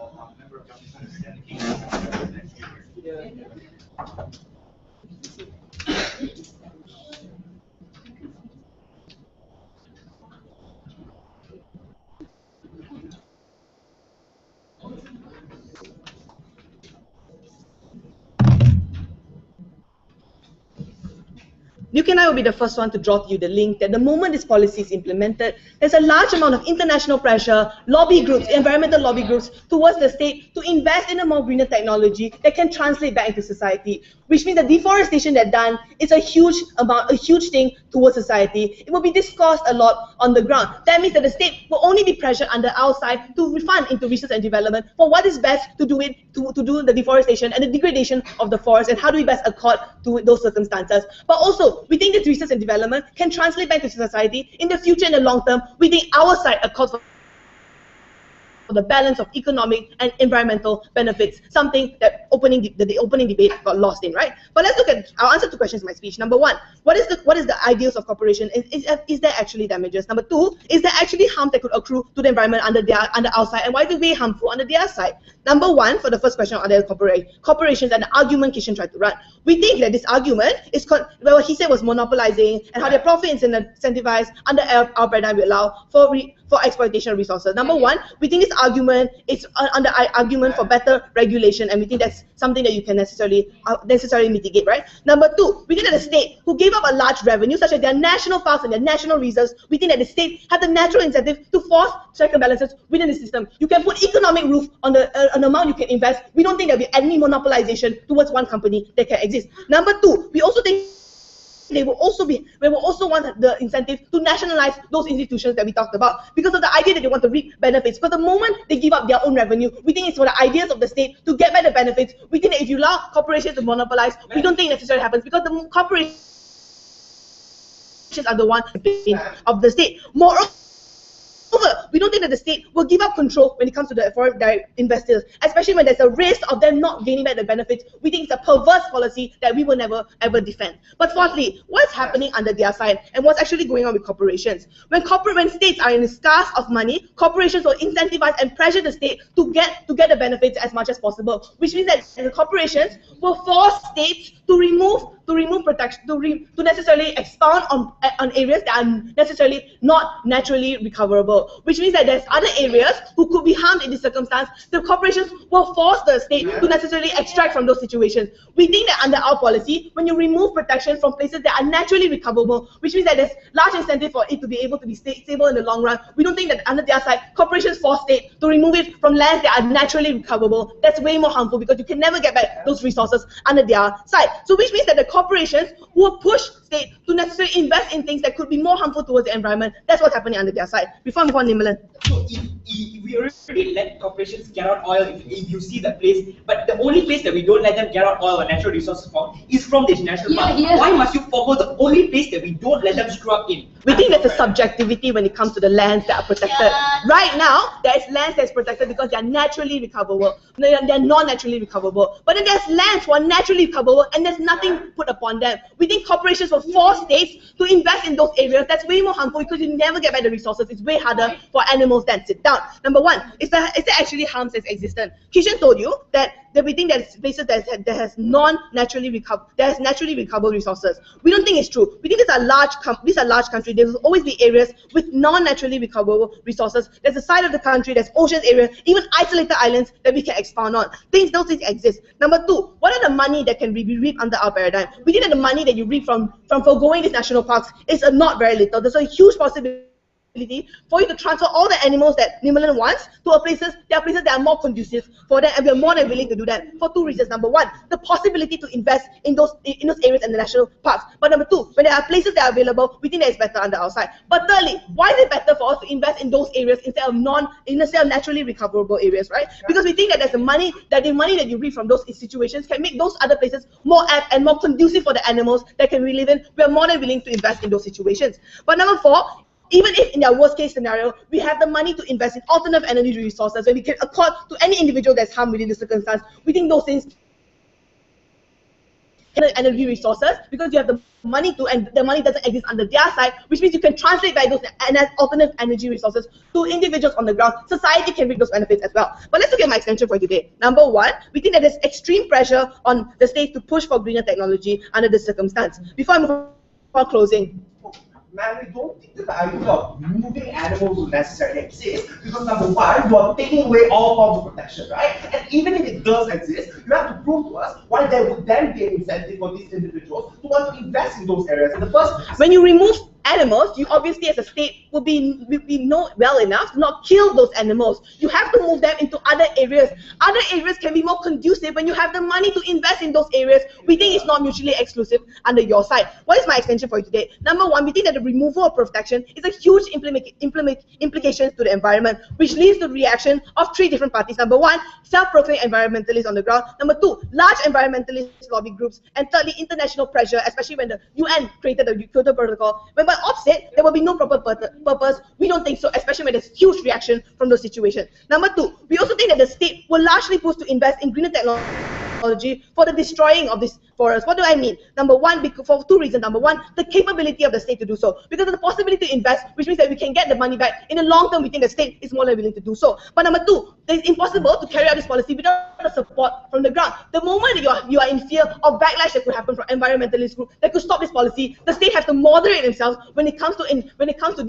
Luke and I will be the first one to draw to you the link that the moment this policy is implemented, there's a large amount of international pressure, lobby groups, environmental lobby groups towards the state to invest in a more greener technology that can translate back into society, which means the deforestation that's done is a huge thing towards society. It will be discussed a lot on the ground. That means that the state will only be pressured under our side to refund into research and development for what is best to do to do the deforestation and the degradation of the forest, and how do we best accord to those circumstances. But also, we think that research and development can translate back to society in the future, in the long term. We think our side accords for the balance of economic and environmental benefits, something that the opening debate got lost in, right? But let's look at, I'll answer two questions in my speech. Number one, what is the ideals of corporation? Is there actually damages? Number two, is there actually harm that could accrue to the environment under our side, and why is it very harmful under their side? Number one, for the first question, are there corporations, and the argument Kishan tried to run? We think that this argument is what he said was monopolizing, and how their profit is incentivized under our paradigm we allow for exploitation of resources. Number one, we think this argument is under argument for better regulation, and we think that's something that you can necessarily mitigate, right? Number two, we think that the state, who gave up a large revenue, such as their national parks and their national reserves, we think that the state had the natural incentive to force check and balances within the system. You can put economic roof on the amount you can invest. We don't think there'll be any monopolization towards one company that can exist. Number two, we also think we will also want the incentive to nationalize those institutions that we talked about, because of the idea that they want to reap benefits. Because the moment they give up their own revenue, we think it's for the ideas of the state to get back the benefits. We think that if you allow corporations to monopolize, we don't think it necessarily happens, because the corporations are the ones of the state. Moreover, we don't think that the state will give up control when it comes to the foreign direct investors, especially when there's a risk of them not gaining back the benefits. We think it's a perverse policy that we will never ever defend. But fourthly, what's happening under their side and what's actually going on with corporations? When states are in a scarce of money, corporations will incentivize and pressure the state to get the benefits as much as possible, which means that the corporations will force states to remove protection, to necessarily expound on areas that are necessarily not naturally recoverable, which means that there's other areas who could be harmed in this circumstance. The corporations will force the state to necessarily extract from those situations. We think that under our policy, when you remove protection from places that are naturally recoverable, which means that there's large incentive for it to be able to be stable in the long run, we don't think that under their side, corporations force state to remove it from lands that are naturally recoverable. That's way more harmful because you can never get back those resources under their side. So which means that the corporations will push state to necessarily invest in things that could be more harmful towards the environment. That's what's happening under their side. Before I move on, Nimilan. So if we already let corporations get out oil, if you see the place, but the only place that we don't let them get out oil or natural resources from is from this national park. Why must you forgo the only place that we don't let them screw up in? We think there's a subjectivity when it comes to the lands that are protected. Right now, there's lands that's protected because they're naturally recoverable. They're non-naturally recoverable. But then there's lands who are naturally recoverable and there's nothing put upon them. We think corporations will force states to invest in those areas. That's way more harmful because you never get back the resources. It's way harder for animals than sit down. Number one, is there actually harms that's existent? Kishan told you that we think that places that has naturally recoverable resources. We don't think it's true. We think these are large countries. There will always be areas with non-naturally recoverable resources. There's a side of the country, there's oceans area, even isolated islands that we can expound on. Those things exist. Number two, what are the money that can be reaped under our paradigm? We think that the money that you reap from foregoing these national parks is not very little. There's a huge possibility for you to transfer all the animals that Nimilan wants to places that are more conducive for them, and we are more than willing to do that for two reasons. Number one, the possibility to invest in those areas in the national parks. But number two, when there are places that are available, we think that it's better under our side. But thirdly, why is it better for us to invest in those areas instead of naturally recoverable areas, right? Because we think that the money that you reap from those situations can make those other places more apt and more conducive for the animals that can we live in. We are more than willing to invest in those situations. But number four, even if in their worst case scenario, we have the money to invest in alternative energy resources where we can accord to any individual that's harmed within the circumstance, we think those things energy resources because you have the money to, and the money doesn't exist under their side, which means you can translate back those alternative energy resources to individuals on the ground. Society can reap those benefits as well. But let's look at my extension for today. Number one, we think that there's extreme pressure on the state to push for greener technology under this circumstance. Before I move on closing. Man, we don't think that the idea of moving animals will necessarily exist because number one, you are taking away all forms of protection, right? And even if it does exist, you have to prove to us why there would then be an incentive for these individuals to want to invest in those areas in the first place. When you remove animals, you obviously as a state will know well enough to not kill those animals. You have to move them into other areas. Other areas can be more conducive when you have the money to invest in those areas. We think it's not mutually exclusive under your side. What is my extension for you today? Number one, we think that the removal of protection is a huge implications to the environment, which leads to the reaction of three different parties. Number one, self-proclaimed environmentalists on the ground. Number two, large environmentalist lobby groups. And thirdly, international pressure, especially when the UN created the Kyoto Protocol. When by offset, there will be no proper purpose. We don't think so, especially when there's huge reaction from those situations. Number two, we also think that the state will largely push to invest in greener technology for the destroying of this forest. What do I mean? Number one, for two reasons. Number one, the capability of the state to do so. Because of the possibility to invest, which means that we can get the money back. In the long term, we think the state is more than willing to do so. But number two, it's impossible to carry out this policy without the support from the ground. The moment you are in fear of backlash that could happen from environmentalist groups that could stop this policy, the state has to moderate themselves when it comes to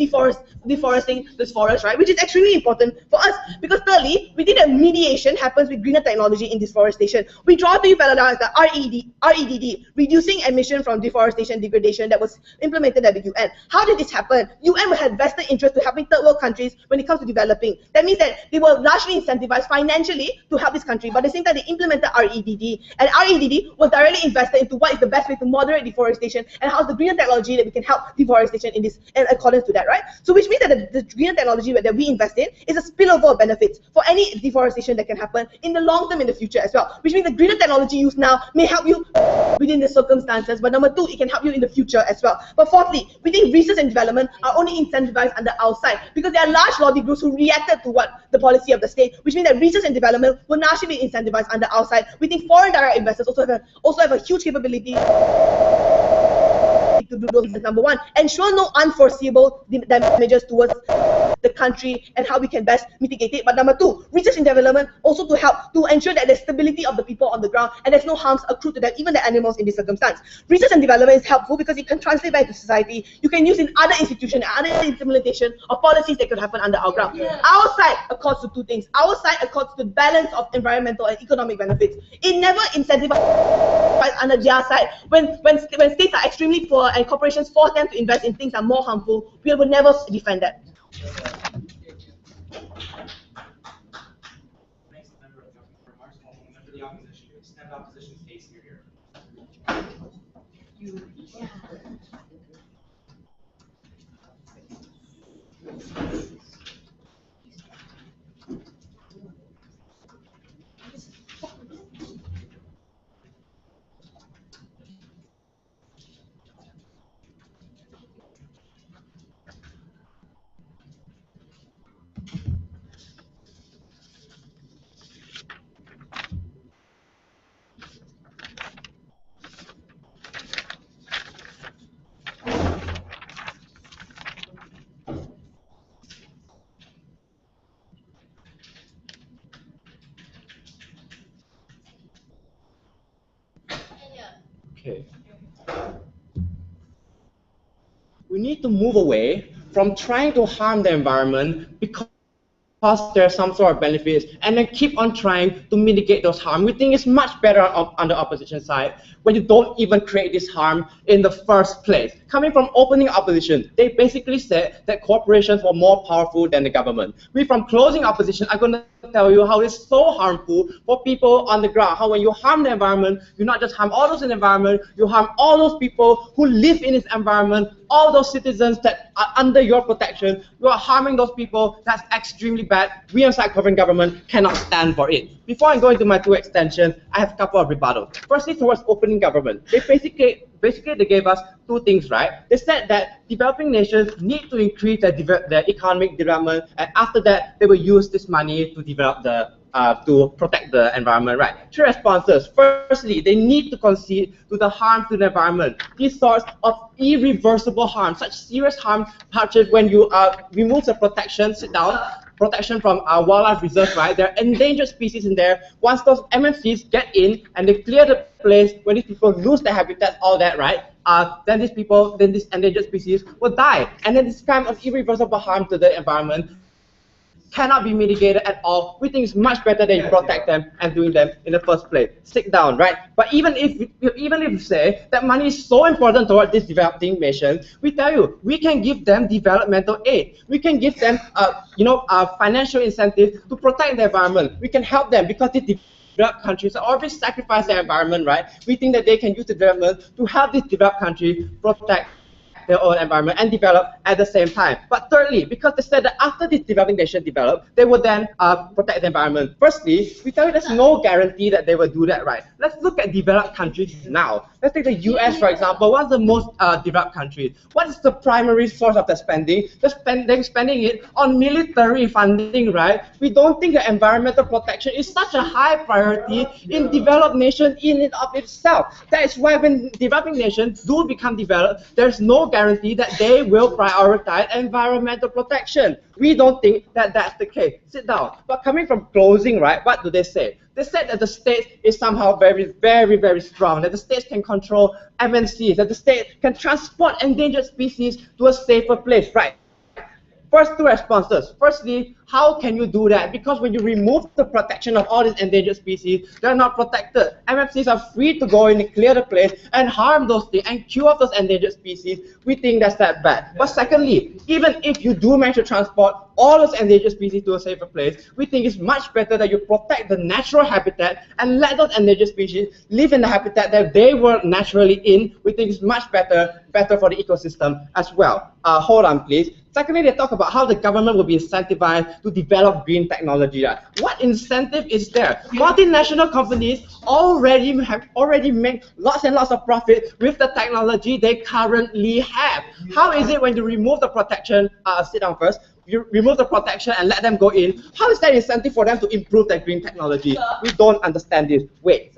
deforesting this forest, right? Which is extremely important for us. Because thirdly, we think that mediation happens with greener technology in deforestation. We draw to you parallel as the REDD, reducing emission from deforestation degradation, that was implemented at the UN. How did this happen? UN had vested interest to helping third world countries when it comes to developing. That means that they were largely incentivized financially to help this country, but the same time, they implemented REDD, and REDD was directly invested into what is the best way to moderate deforestation and how's the greener technology that we can help deforestation in accordance to that, right? So which means that the greener technology that we invest in is a spillover of benefits for any deforestation that can happen in the long term in the future as well, which means the greener technology used now may help you within the circumstances, but number two, it can help you in the future as well. But fourthly, we think research and development are only incentivized under outside because there are large lobby groups who reacted to what the policy of the state, which means that research and development will naturally be incentivized under outside. We think foreign direct investors also have a huge capability to do those. Number one, ensure no unforeseeable damages towards the country and how we can best mitigate it. But number two, research and development also to help to ensure that there's stability of the people on the ground and there's no harms accrued to them, even the animals in this circumstance. Research and development is helpful because it can translate back to society. You can use in other institutions, other implementation of policies that could happen under our ground. Our side accords to two things. Our side accords to the balance of environmental and economic benefits. It never incentivizes under their side. When states are extremely poor and corporations force them to invest in things that are more harmful, we will never defend that. Next member of the remarks, member of the opposition, to extend opposition's case here. Okay. We need to move away from trying to harm the environment because there's some sort of benefits, and then keep on trying to mitigate those harm. We think it's much better on the opposition side when you don't even create this harm in the first place. Coming from opening opposition, they basically said that corporations were more powerful than the government. We from closing opposition are going to tell you how it's so harmful for people on the ground, how when you harm the environment, you not just harm all those in the environment, you harm all those people who live in this environment, all those citizens that are under your protection. You are harming those people. That's extremely bad. We on side covering government cannot stand for it. Before I go into my two extensions, I have a couple of rebuttals. Firstly, towards opening government, they basically they gave us two things, right? They said that developing nations need to increase their economic development, and after that, they will use this money to develop to protect the environment, right? Three responses. Firstly, they need to concede to the harm to the environment. These sorts of irreversible harm, such serious harm, such as when you remove the protection, protection from our wildlife reserves, right? There are endangered species in there. Once those MNCs get in and they clear the place, when these people lose their habitats, all that, right? Then these endangered species will die. And then this kind of irreversible harm to the environment cannot be mitigated at all. We think it's much better that you protect them and doing them in the first place. Stick down, right? But even if you say that money is so important toward this developing nation, we tell you we can give them developmental aid. We can give them financial incentive to protect the environment. We can help them because these developed countries always sacrifice their environment, right? We think that they can use the development to help these developed countries protect their own environment and develop at the same time. But thirdly, because they said that after this developing nation develop, they will then protect the environment. Firstly, we tell you there's no guarantee that they will do that, right? Let's look at developed countries now. Let's take the US, for example. What's the most developed country? What is the primary source of their spending? They're spending it on military funding, right? We don't think that environmental protection is such a high priority in developed nations in and of itself. That is why when developing nations do become developed, there's no guarantee that they will prioritize environmental protection. We don't think that that's the case. Sit down. But coming from closing, right, what do they say? They said that the state is somehow very, very, very strong, that the states can control MNCs, that the state can transport endangered species to a safer place, right? First two responses. Firstly, How can you do that? Because when you remove the protection of all these endangered species, they're not protected. MFCs are free to go in and clear the place and harm those things and kill off those endangered species. We think that's that bad. But secondly, even if you do manage to transport all those endangered species to a safer place, we think it's much better that you protect the natural habitat and let those endangered species live in the habitat that they were naturally in. We think it's much better for the ecosystem as well. Hold on, please. Secondly, they talk about how the government will be incentivized to develop green technology. What incentive is there? Multinational companies already make lots and lots of profit with the technology they currently have. How is it when you remove the protection? Sit down first. You remove the protection and let them go in. How is that incentive for them to improve their green technology? We don't understand this. Wait.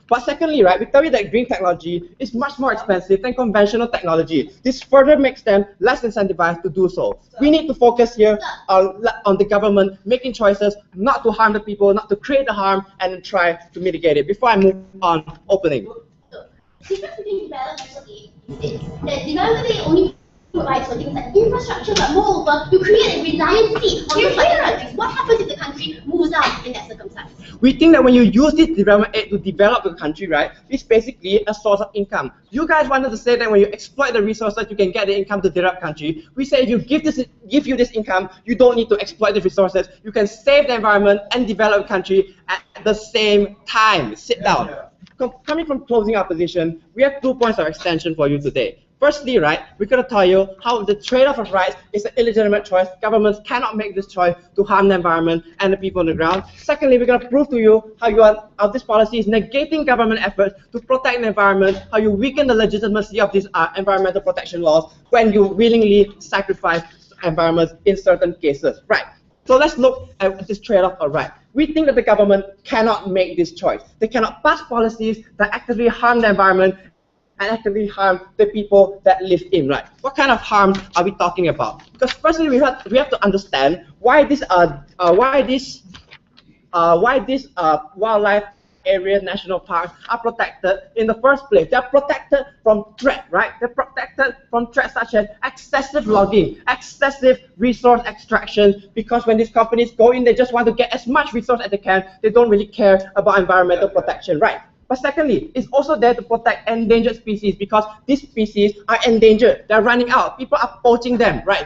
But secondly, right, we tell you that green technology is much more expensive than conventional technology. This further makes them less incentivized to do so. We need to focus here on the government making choices not to harm the people, not to create the harm, and try to mitigate it. Before I move on, opening. The difference between developmental aid is that developmental aid only provides for things like infrastructure, but moreover, you create a reliancy on your countries. What happens if the country moves out in that circumstance? We think that when you use this development aid to develop the country, right, it's basically a source of income. You guys wanted to say that when you exploit the resources, you can get the income to develop country. We say if you give you this income, you don't need to exploit the resources. You can save the environment and develop a country at the same time. Sit down. Coming from closing opposition, we have 2 points of extension for you today. Firstly, right, we're going to tell you how the trade-off of rights is an illegitimate choice. Governments cannot make this choice to harm the environment and the people on the ground. Secondly, we're going to prove to you how this policy is negating government efforts to protect the environment, how you weaken the legitimacy of these environmental protection laws when you willingly sacrifice environments in certain cases. Right. So let's look at this trade-off of rights. We think that the government cannot make this choice. They cannot pass policies that actively harm the environment and actively harm the people that live in, right? What kind of harm are we talking about? Because firstly, we have to understand why this wildlife areas, national parks are protected in the first place. They are protected from threat, right? They're protected from threats such as excessive logging, excessive resource extraction, because when these companies go in, they just want to get as much resource as they can. They don't really care about environmental protection, right? But secondly, it's also there to protect endangered species because these species are endangered. They're running out. People are poaching them, right?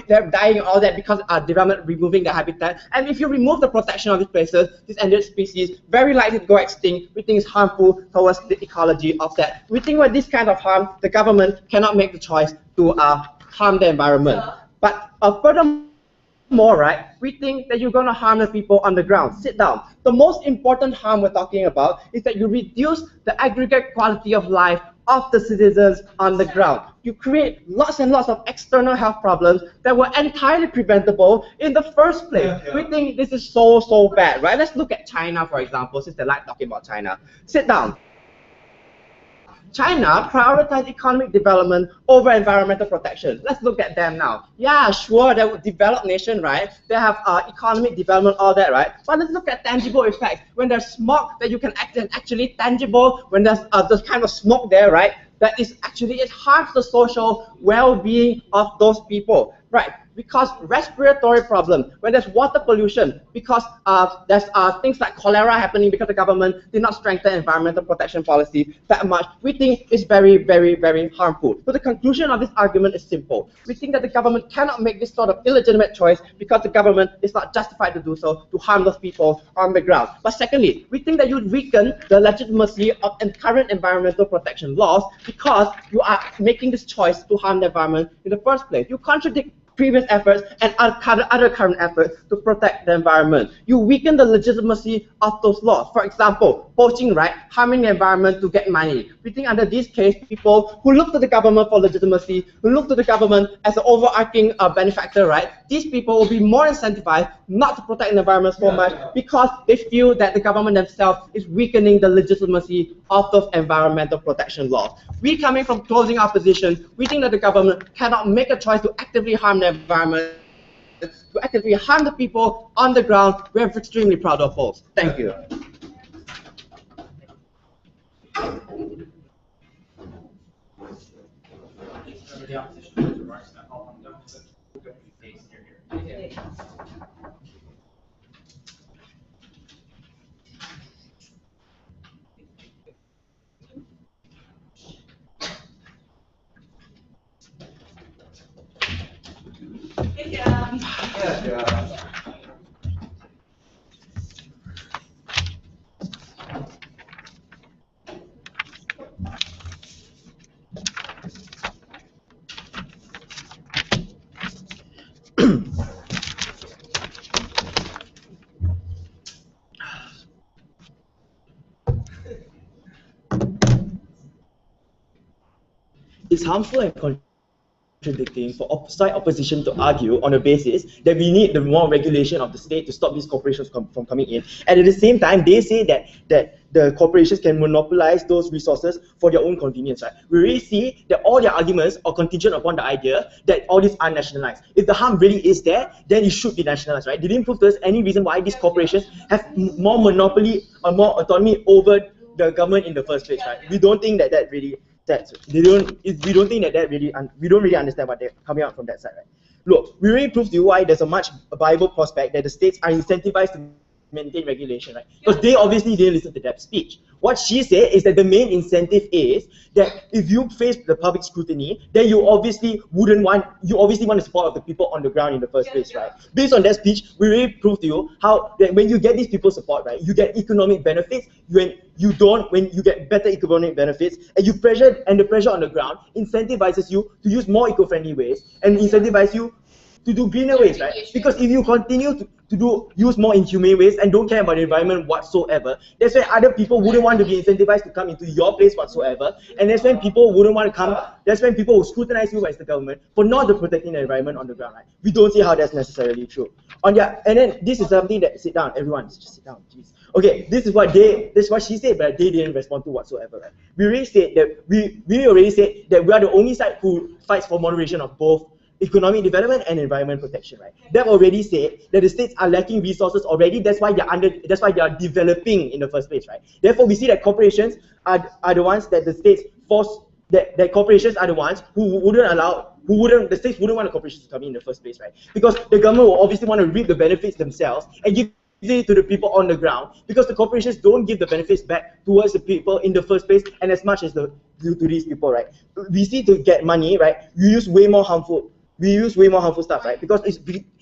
They're dying and all that because development removing their habitat. And if you remove the protection of these places, these endangered species very likely to go extinct. We think it's harmful towards the ecology of that. We think with this kind of harm, the government cannot make the choice to harm the environment. But furthermore, right, we think that you're going to harm the people on the ground. Sit down. The most important harm we're talking about is that you reduce the aggregate quality of life of the citizens on the ground. You create lots and lots of external health problems that were entirely preventable in the first place. We think this is so bad, right? Let's look at China, for example, since they like talking about China. Sit down. China prioritized economic development over environmental protection. Let's look at them now. Yeah, sure, they're a developed nation, right? They have economic development, all that, right? But let's look at tangible effects. When there's smoke that you can actually tangible, when there's this kind of smoke there, right? That is actually, it harms the social well-being of those people, right? Because respiratory problem, when there's water pollution, because there's things like cholera happening because the government did not strengthen environmental protection policy that much, we think is very harmful. So the conclusion of this argument is simple. We think that the government cannot make this sort of illegitimate choice because the government is not justified to do so, to harm those people on the ground. But secondly, we think that you would weaken the legitimacy of current environmental protection laws because you are making this choice to harm the environment in the first place. You contradict previous efforts and other current efforts to protect the environment. You weaken the legitimacy of those laws. For example, poaching, right? Harming the environment to get money. We think under this case, people who look to the government for legitimacy, who look to the government as an overarching benefactor, right? These people will be more incentivized not to protect the environment so much because they feel that the government themselves is weakening the legitimacy of those environmental protection laws. We coming from closing opposition, we think that the government cannot make a choice to actively harm the environment, to actively harm the people on the ground. We are extremely proud of both. Thank you. Yeah. It's harmful and contradicting for side opposition to argue on the basis that we need the more regulation of the state to stop these corporations from coming in. And at the same time, they say that the corporations can monopolize those resources for their own convenience, right? We really see that all their arguments are contingent upon the idea that all these are nationalized. If the harm really is there, then it should be nationalized, right? They didn't prove to us any reason why these corporations have more monopoly or more autonomy over the government in the first place, right? We don't think that really we don't think that really we don't really understand what they're coming out from that side, right? Look, we really proved to you why there's a much viable prospect that the states are incentivized to maintain regulation, right? Because they obviously didn't listen to that speech. What she said is that the main incentive is that if you face the public scrutiny, then you obviously want the support of the people on the ground in the first place, right? Based on that speech, we really proved to you how that when you get these people's support, right, you get economic benefits. When you get better economic benefits, and the pressure on the ground incentivizes you to use more eco-friendly ways and incentivize you to do greener ways, right? Because if you continue to use more inhumane ways and don't care about the environment whatsoever, that's when other people wouldn't want to be incentivized to come into your place whatsoever, and that's when people wouldn't want to come. That's when people will scrutinize you as the government for not protecting the environment on the ground, right? We don't see how that's necessarily true. And then this is something that sit down, everyone, just sit down, jeez. Okay, this is what she said, but they didn't respond to whatsoever, right? We already said that we are the only side who fights for moderation of both economic development and environment protection, right? They've already said that the states are lacking resources already. That's why they are developing in the first place, right? Therefore, we see that corporations are the ones that the states force. That corporations are the ones the states wouldn't want the corporations to come in the first place, right? Because the government will obviously want to reap the benefits themselves and give it to the people on the ground, because the corporations don't give the benefits back towards the people in the first place and as much as to these people, right? We see to get money, right? We use way more harmful stuff, right? Because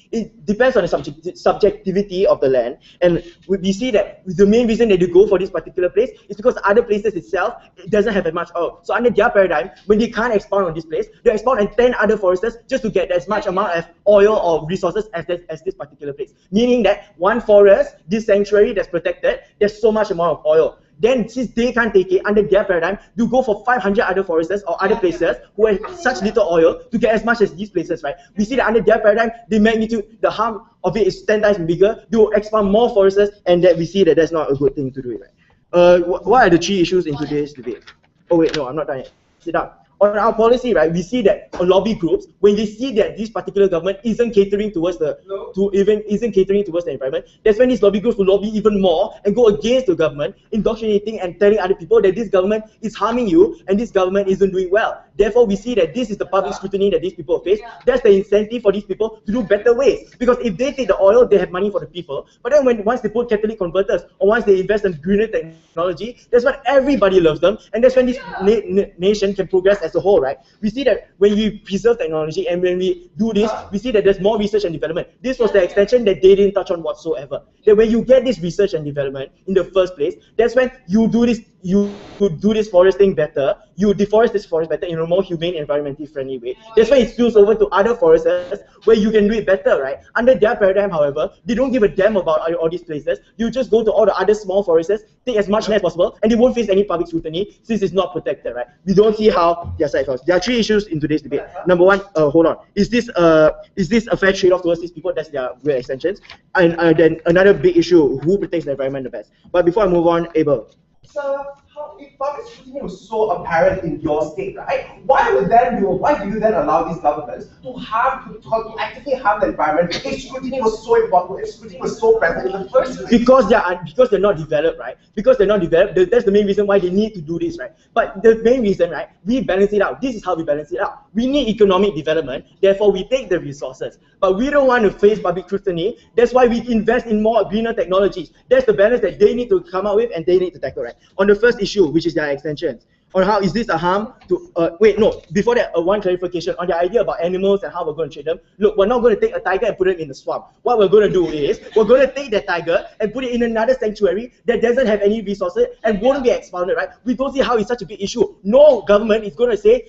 it depends on the subjectivity of the land, and we see that the main reason that they go for this particular place is because other places itself doesn't have as much oil. So under their paradigm, when they can't expand on this place, they expand on 10 other forests just to get as much amount of oil or resources as this particular place. Meaning that one forest, this sanctuary that's protected, there's so much amount of oil. Then, since they can't take it under their paradigm, you go for 500 other forests or other places who have such little oil to get as much as these places, right? We see that under their paradigm, the harm of it is 10 times bigger. They will expand more forests, and that we see that that's not a good thing to do, right? What are the 3 issues in today's debate? Oh wait, no, I'm not done yet. Sit down. On our policy, right, we see that lobby groups, when they see that this particular government isn't catering towards the environment, that's when these lobby groups will lobby even more and go against the government, indoctrinating and telling other people that this government is harming you and this government isn't doing well. Therefore, we see that this is the public scrutiny that these people face. That's the incentive for these people to do better ways. Because if they take the oil, they have money for the people. But then once they put catalytic converters or once they invest in greener technology, that's when everybody loves them, and that's when this nation can progress as a whole, right? We see that when we preserve technology and when we do this, we see that there's more research and development. This was the extension that they didn't touch on whatsoever. That when you get this research and development in the first place, that's when you do this forest thing better, you deforest this forest better in a more humane, environmentally friendly way. That's why it spills over to other forests where you can do it better, right? Under their paradigm, however, they don't give a damn about all these places. You just go to all the other small forests, take as much land as possible, and they won't face any public scrutiny since it's not protected, right? We don't see how their side falls. There are 3 issues in today's debate. Number 1, hold on. Is this a fair trade-off towards these people? That's their real extensions. And then another big issue, who protects the environment the best? But before I move on, Abel. So, if public scrutiny was so apparent in your state, right? Why do you then allow these governments to actively harm the environment if scrutiny was so important, if scrutiny was so present in the first place? Because they're not developed, right? Because they're not developed, that's the main reason why they need to do this, right? But the main reason, right, we balance it out. This is how we balance it out. We need economic development, therefore we take the resources. But we don't want to face public scrutiny. That's why we invest in more greener technologies. That's the balance that they need to come up with and they need to tackle, right? On the first issue, which is their extensions, on how is this a harm to, wait, no, before that, one clarification on the idea about animals and how we're going to treat them. Look, we're not going to take a tiger and put it in the swamp. What we're going to do is, we're going to take that tiger and put it in another sanctuary that doesn't have any resources and won't be expounded, right? We don't see how it's such a big issue. No government is going to say,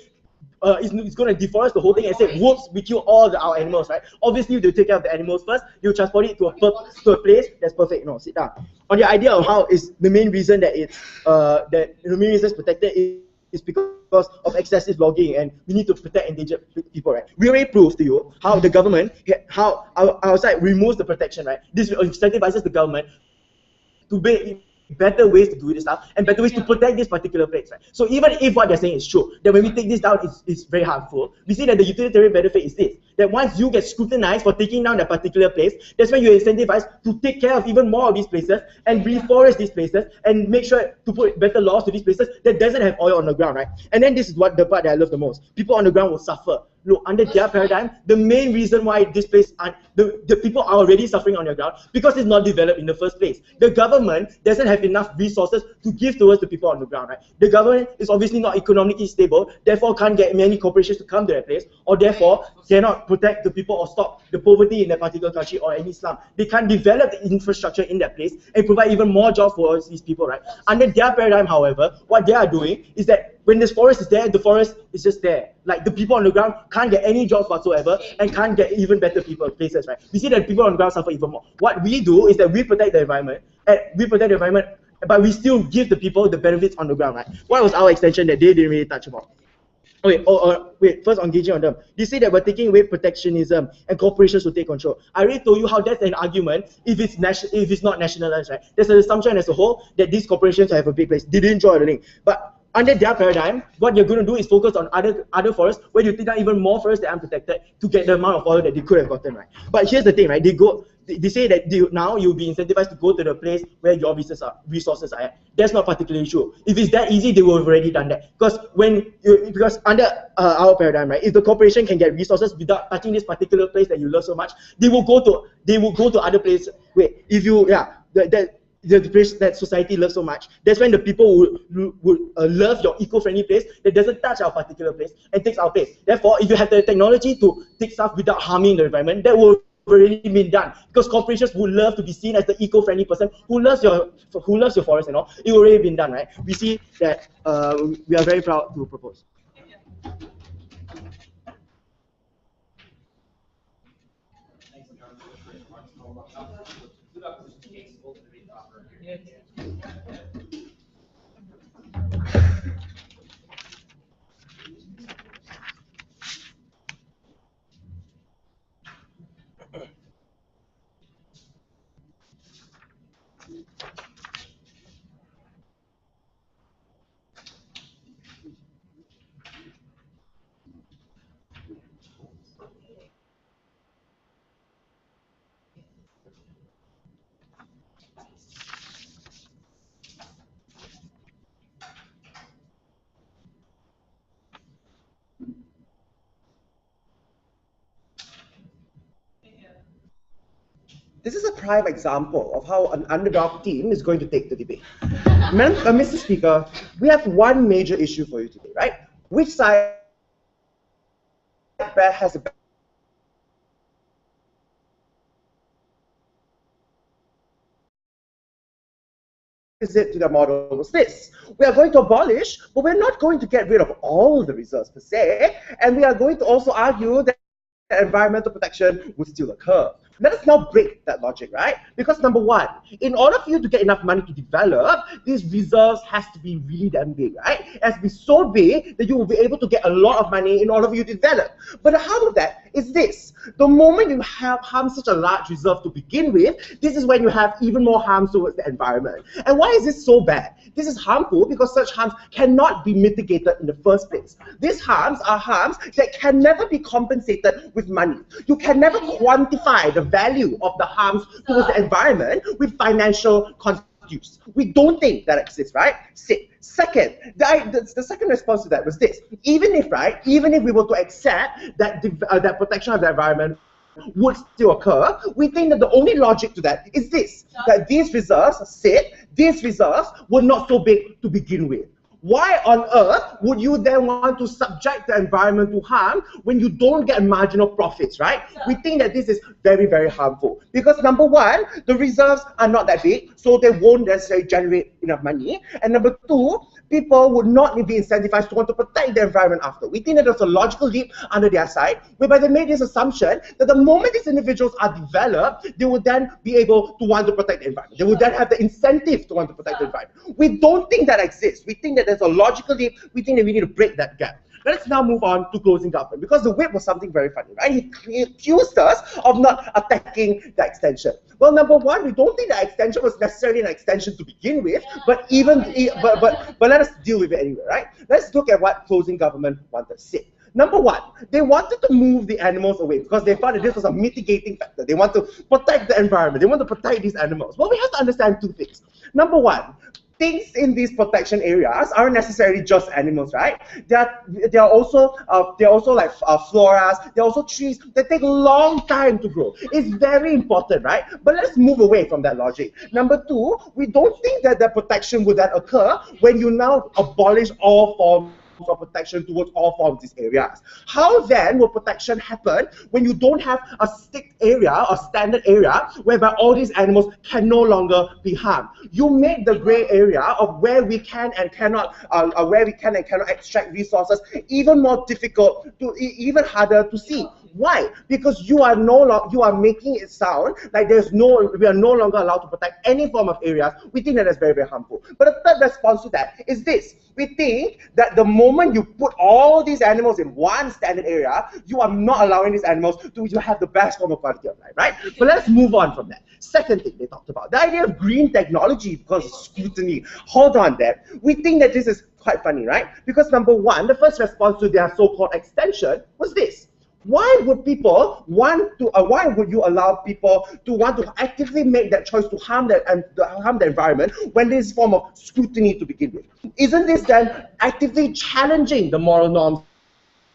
it's going to deforest the whole thing and say, whoops, we kill all our animals, right? Obviously, they'll take care of the animals first, they'll transport it to a place that's perfect. No, sit down. On the idea of how is the main reason that it's, that the main reason it's protected is because of excessive logging and we need to protect endangered people, right? We already proved to you how the government, how our side removes the protection, right? This incentivizes the government to make better ways to do this stuff and better ways to protect this particular place, right? So even if what they're saying is true, that when we take this down, it's very harmful, we see that the utilitarian benefit is this, that once you get scrutinized for taking down that particular place, that's when you're incentivized to take care of even more of these places and reforest these places and make sure to put better laws to these places that doesn't have oil on the ground, right? And then this is what the part that I love the most. People on the ground will suffer. Look, under their paradigm, the main reason why this place, the people are already suffering on the ground because it's not developed in the first place. The government doesn't have enough resources to give towards the people on the ground, right? The government is obviously not economically stable, therefore can't get many corporations to come to that place, or therefore cannot protect the people or stop the poverty in that particular country or any slum. They can't develop the infrastructure in that place and provide even more jobs for these people, right? Under their paradigm, however, what they are doing is that when this forest is there, the forest is just there. Like the people on the ground can't get any jobs whatsoever and can't get even better places, right? We see that people on the ground suffer even more. What we do is that we protect the environment, but we still give the people the benefits on the ground, right? What was our extension that they didn't really touch about? Wait, first engaging on them. They say that we're taking away protectionism and corporations will take control. I already told you how that's an argument if it's not nationalized, right? There's an assumption as a whole that these corporations have a big place. They didn't draw the link. But under their paradigm, what you're going to do is focus on other forests where you take down even more forests that are unprotected to get the amount of oil that they could have gotten, right? But here's the thing, right? They say that now you'll be incentivized to go to the place where your resources are at. That's not particularly true. If it's that easy, they would have already done that. Because under our paradigm, right, if the corporation can get resources without touching this particular place that you love so much, they will go to other places. Wait, if you the place that society loves so much, that's when the people would love your eco-friendly place that doesn't touch our particular place and takes our place. Therefore, if you have the technology to take stuff without harming the environment, that will already been done, because corporations would love to be seen as the eco-friendly person who loves your forest and all. It already been done, right? We see that we are very proud to propose. This is a prime example of how an underdog team is going to take the debate. Mr. Speaker, we have one major issue for you today, right? Which side has a visit to the model was this. We are going to abolish, but we're not going to get rid of all the reserves per se, and we are going to also argue that environmental protection would still occur. Let us now break that logic, right? Because number one, in order for you to get enough money to develop, these reserves has to be really damn big, right? It has to be so big that you will be able to get a lot of money in order for you to develop. But the harm of that is this. The moment you have harmed such a large reserve to begin with, this is when you have even more harm towards the environment. And why is this so bad? This is harmful because such harms cannot be mitigated in the first place. These harms are harms that can never be compensated with money. You can never quantify the value of the harms towards the environment with financial use. We don't think that exists, right? Second, the second response to that was this. Even if we were to accept that that protection of the environment would still occur, we think that the only logic to that is this, that these reserves were not so big to begin with. Why on earth would you then want to subject the environment to harm when you don't get marginal profits, right? We think that this is very, very harmful. Because number one, the reserves are not that big, so they won't necessarily generate enough money. And number two, people would not be incentivized to want to protect the environment after. We think that there's a logical leap under their side, whereby they made this assumption that the moment these individuals are developed, they would then be able to want to protect the environment. They would then have the incentive to want to protect the environment. We don't think that exists. We think that there's a logical leap. We think that we need to break that gap. Let's now move on to closing government, because the whip was something very funny, right? He accused us of not attacking the extension. Well, number one, we don't think the extension was necessarily an extension to begin with, but let us deal with it anyway, right? Let's look at what closing government wanted to say. Number one, they wanted to move the animals away because they thought that this was a mitigating factor. They want to protect the environment. They want to protect these animals. Well, we have to understand two things. Number one, things in these protection areas aren't necessarily just animals, right? They are also like floras. They're also trees that take a long time to grow. It's very important, right? But let's move away from that logic. Number two, we don't think that the protection would then occur when you now abolish all forms of protection towards all forms of these areas. How then will protection happen when you don't have a stick area or standard area whereby all these animals can no longer be harmed? You make the gray area of where we can and cannot extract resources even more difficult, even harder to see. Why? Because you are making it sound like we are no longer allowed to protect any form of areas. We think that is very, very harmful. But the third response to that is this. We think that the moment you put all these animals in one standard area, you are not allowing these animals to have the best form of quality of life, right? But let's move on from that. Second thing they talked about, the idea of green technology because of scrutiny. Hold on there. We think that this is quite funny, right? Because number one, the first response to their so-called extension was this. Why would people why would you allow people to want to actively make that choice to harm the environment when there's a form of scrutiny to begin with? Isn't this then actively challenging the moral norms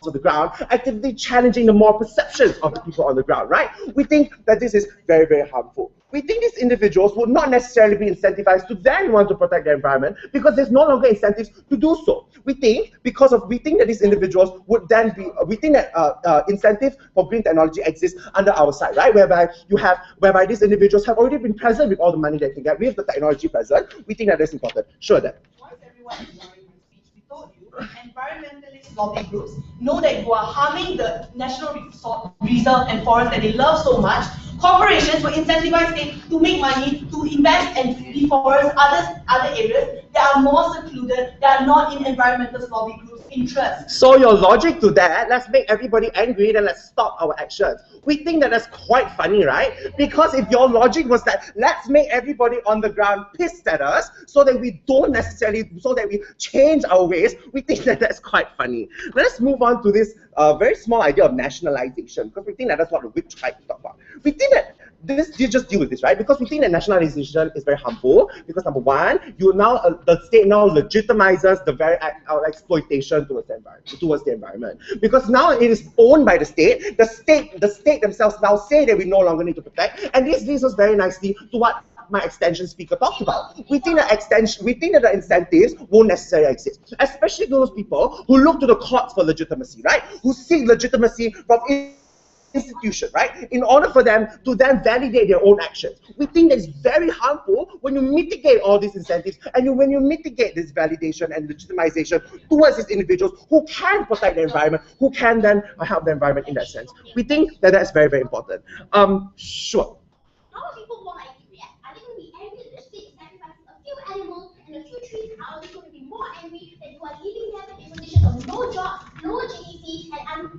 of the ground, actively challenging the moral perceptions of the people on the ground, right? We think that this is very, very harmful. We think these individuals would not necessarily be incentivized to then want to protect the environment because there's no longer incentives to do so. We think that these individuals would then be, we think that incentives for green technology exist under our side, right? Whereby these individuals have already been present with all the money they can get with the technology present. We think that is important. Sure then. Once everyone is enjoying your speech, we told you, environmentalist lobby groups know that you are harming the national reserve and forest that they love so much. Corporations will incentivize states to make money, to invest and deforest other areas that are more secluded, that are not in environmentalist lobby groups' interests. So your logic to that, let's make everybody angry, then let's stop our actions. We think that that's quite funny, right? Because if your logic was that, let's make everybody on the ground pissed at us so that we change our ways, we think that that's quite funny. Let's move on to this very small idea of nationalization, because we think that that's what the whip tried to talk about. We think that you just deal with this, right? Because we think that nationalization is very harmful. Because number one, the state now legitimizes the very act of exploitation towards the environment. Because now it is owned by the state. The state themselves now say that we no longer need to protect. And this leads us very nicely to what my extension speaker talked about. We think that the incentives won't necessarily exist, especially those people who look to the courts for legitimacy, right? Who seek legitimacy from institution, right? In order for them to then validate their own actions. We think that it's very harmful when you mitigate all these incentives and when you mitigate this validation and legitimization towards these individuals who can protect the environment, who can then help the environment in that sense. We think that that's very, very important. Sure. How are people more likely to react? Are they going to be angry that the state sacrifices a few animals and a few trees? Are they going to be more angry that you are leaving them in a position of no jobs, no GDP, and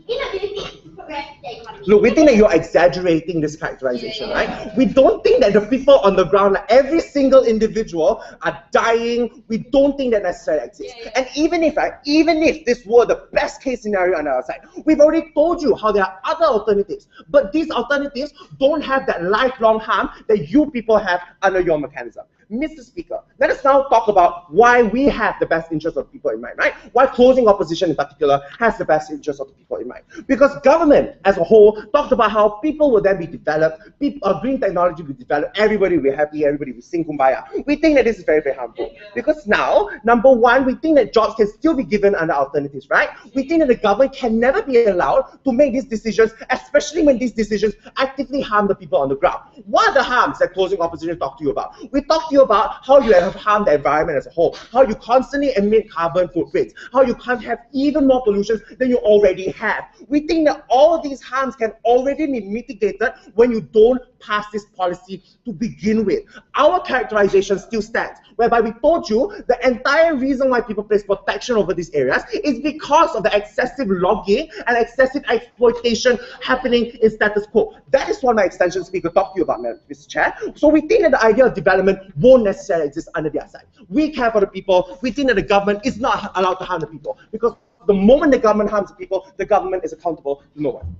inability to progress the economy? Look, we think that you're exaggerating this characterization, right? We don't think that the people on the ground, like every single individual, are dying. We don't think that necessarily exists. And even if this were the best case scenario on our side, we've already told you how there are other alternatives. But these alternatives don't have that lifelong harm that you people have under your mechanism. Mr. Speaker, let us now talk about why we have the best interest of people in mind, right? Why closing opposition in particular has the best interest of the people in mind. Because government as a whole talked about how people will then be developed, green technology will develop, everybody will be happy, everybody will sing kumbaya. We think that this is very, very harmful. Because now, number one, we think that jobs can still be given under alternatives, right? We think that the government can never be allowed to make these decisions, especially when these decisions actively harm the people on the ground. What are the harms that closing opposition talk to you about? We talk to you about how you have harmed the environment as a whole, how you constantly emit carbon footprints, how you can't have even more pollution than you already have. We think that all of these harms can already be mitigated when you don't pass this policy to begin with. Our characterization still stands, whereby we told you the entire reason why people place protection over these areas is because of the excessive logging and excessive exploitation happening in status quo. That is what my extension speaker talked to you about, Mr. Chair. So we think that the idea of development won't necessarily exist under their side. We care for the people. We think that the government is not allowed to harm the people, because the moment the government harms the people, the government is accountable to no one.